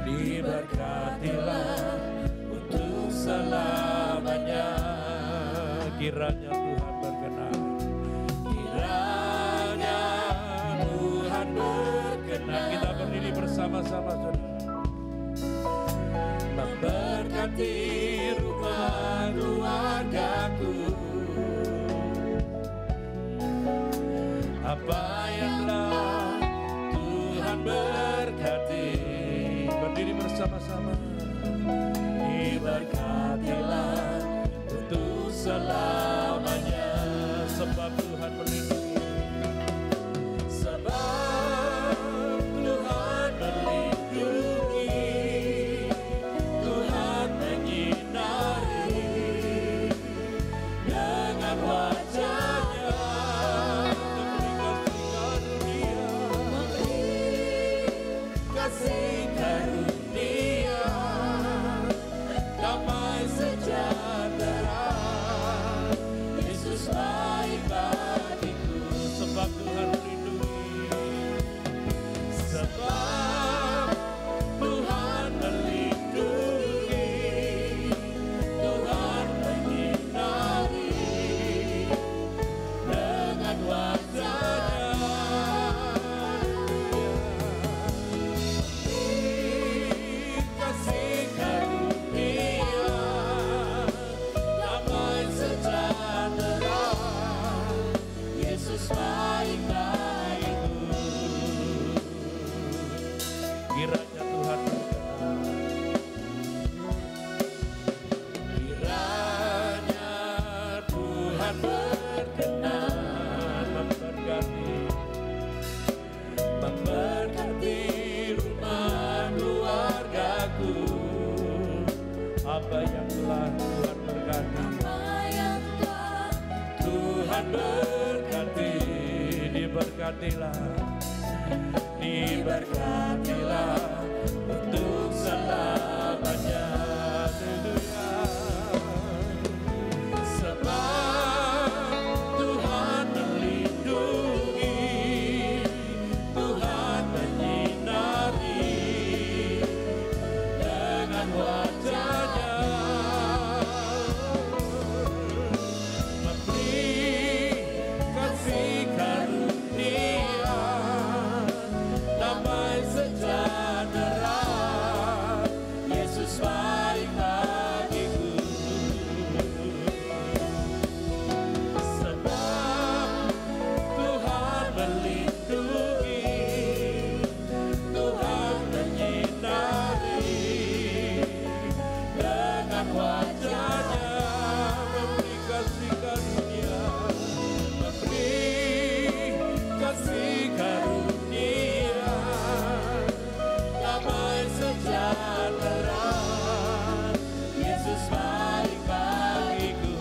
diberkatilah untuk selamanya. Kiranya Tuhan berkenan, kiranya Tuhan berkenan. Kita berdiri bersama-sama, saudara. Memberkati rumah keluargaku. Apa yang telah Tuhan berkati. Berdiri bersama-sama. selamanya. Sebab Tuhan melindungi, sebab Tuhan melindungi, Tuhan menyinari dengan wajah-Nya, memberi kasih karunia, damai sejahtera. Yesus baik bagiku, sebab Tuhan melindungi, sebab Tuhan melindungi, Tuhan menyinari dengan wajah-Nya, kasih karunia, damai sejahtera. Yesus baik bagiku. Kiranya Tuhan berkenan, kiranya Tuhan berkenan memberkati rumah keluargaku. Apa yang telah Tuhan berkati, Tuhan berkati, diberkatilah, diberkatilah untuk selamanya. Haleluya. Sebab Tuhan melindungi, Tuhan menyinari dengan wajah-Nya, memberi kasih karunia, damai sejahtera. Yesus baik bagiku, sebab Tuhan melindungi, Tuhan menyinari dengan wajah-Nya, memberi kasih karunia, memberi kasih karunia, damai sejahtera. Yesus baik bagiku,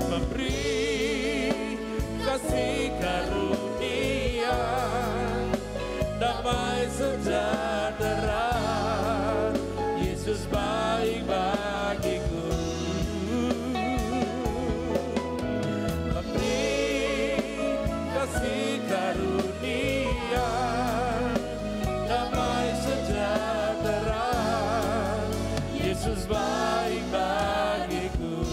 memberi kasih karunia, damai sejahtera. Yesus baik bagiku, memberi kasih karunia, damai sejahtera. Yesus baik bagiku.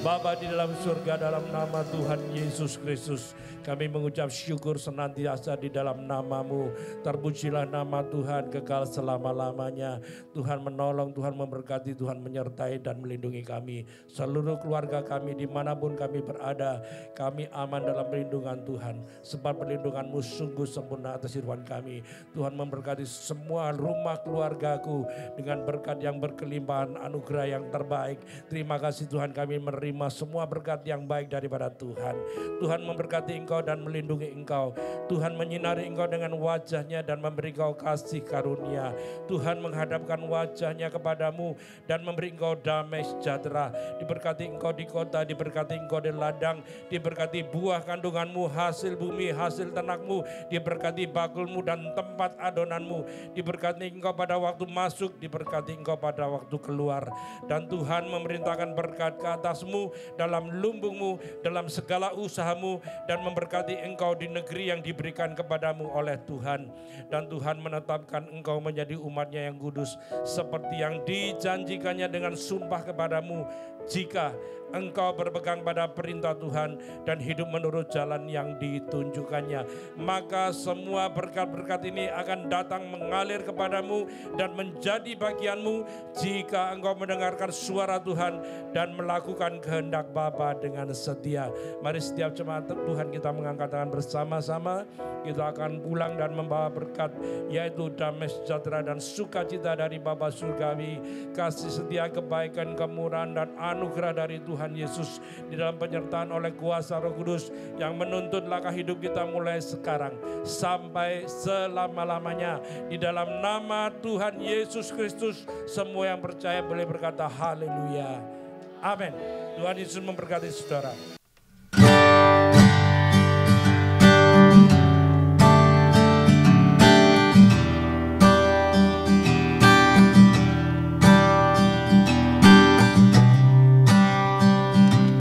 Bapa di dalam surga, dalam nama Tuhan Yesus Kristus, kami mengucap syukur senantiasa di dalam nama-Mu. Terpujilah nama Tuhan kekal selama-lamanya. Tuhan menolong, Tuhan memberkati, Tuhan menyertai dan melindungi kami. Seluruh keluarga kami dimanapun kami berada, kami aman dalam perlindungan Tuhan. Sebab perlindungan-Mu sungguh sempurna atas kehidupan kami. Tuhan memberkati semua rumah keluargaku dengan berkat yang berkelimpahan, anugerah yang terbaik. Terima kasih Tuhan, kami menerima semua berkat yang baik daripada Tuhan. Tuhan memberkati engkau dan melindungi engkau. Tuhan menyinari engkau dengan wajah-Nya dan memberi engkau kasih karunia. Tuhan menghadapkan wajah-Nya kepadamu dan memberi engkau damai sejahtera. Diberkati engkau di kota, diberkati engkau di ladang, diberkati buah kandunganmu, hasil bumi, hasil ternakmu, diberkati bakulmu dan tempat adonanmu. Diberkati engkau pada waktu masuk, diberkati engkau pada waktu keluar. Dan Tuhan memerintahkan berkat ke atasmu, dalam lumbungmu, dalam segala usahamu, dan memberkati engkau di negeri yang diberikan kepadamu oleh Tuhan. Dan Tuhan menetapkan engkau menjadi umat-Nya yang kudus, seperti yang dijanjikannya dengan sumpah kepadamu jika engkau berpegang pada perintah Tuhan dan hidup menurut jalan yang ditunjukkannya. Maka semua berkat-berkat ini akan datang mengalir kepadamu dan menjadi bagianmu jika engkau mendengarkan suara Tuhan dan melakukan kehendak Bapa dengan setia. Mari setiap jemaat Tuhan kita mengangkat tangan bersama-sama. Kita akan pulang dan membawa berkat, yaitu damai sejahtera dan sukacita dari Bapa Surgawi, kasih setia, kebaikan, kemurahan dan anugerah dari Tuhan Yesus di dalam penyertaan oleh kuasa Roh Kudus yang menuntun langkah hidup kita mulai sekarang sampai selama-lamanya. Di dalam nama Tuhan Yesus Kristus, semua yang percaya boleh berkata haleluya. Amin. Tuhan Yesus memberkati saudara.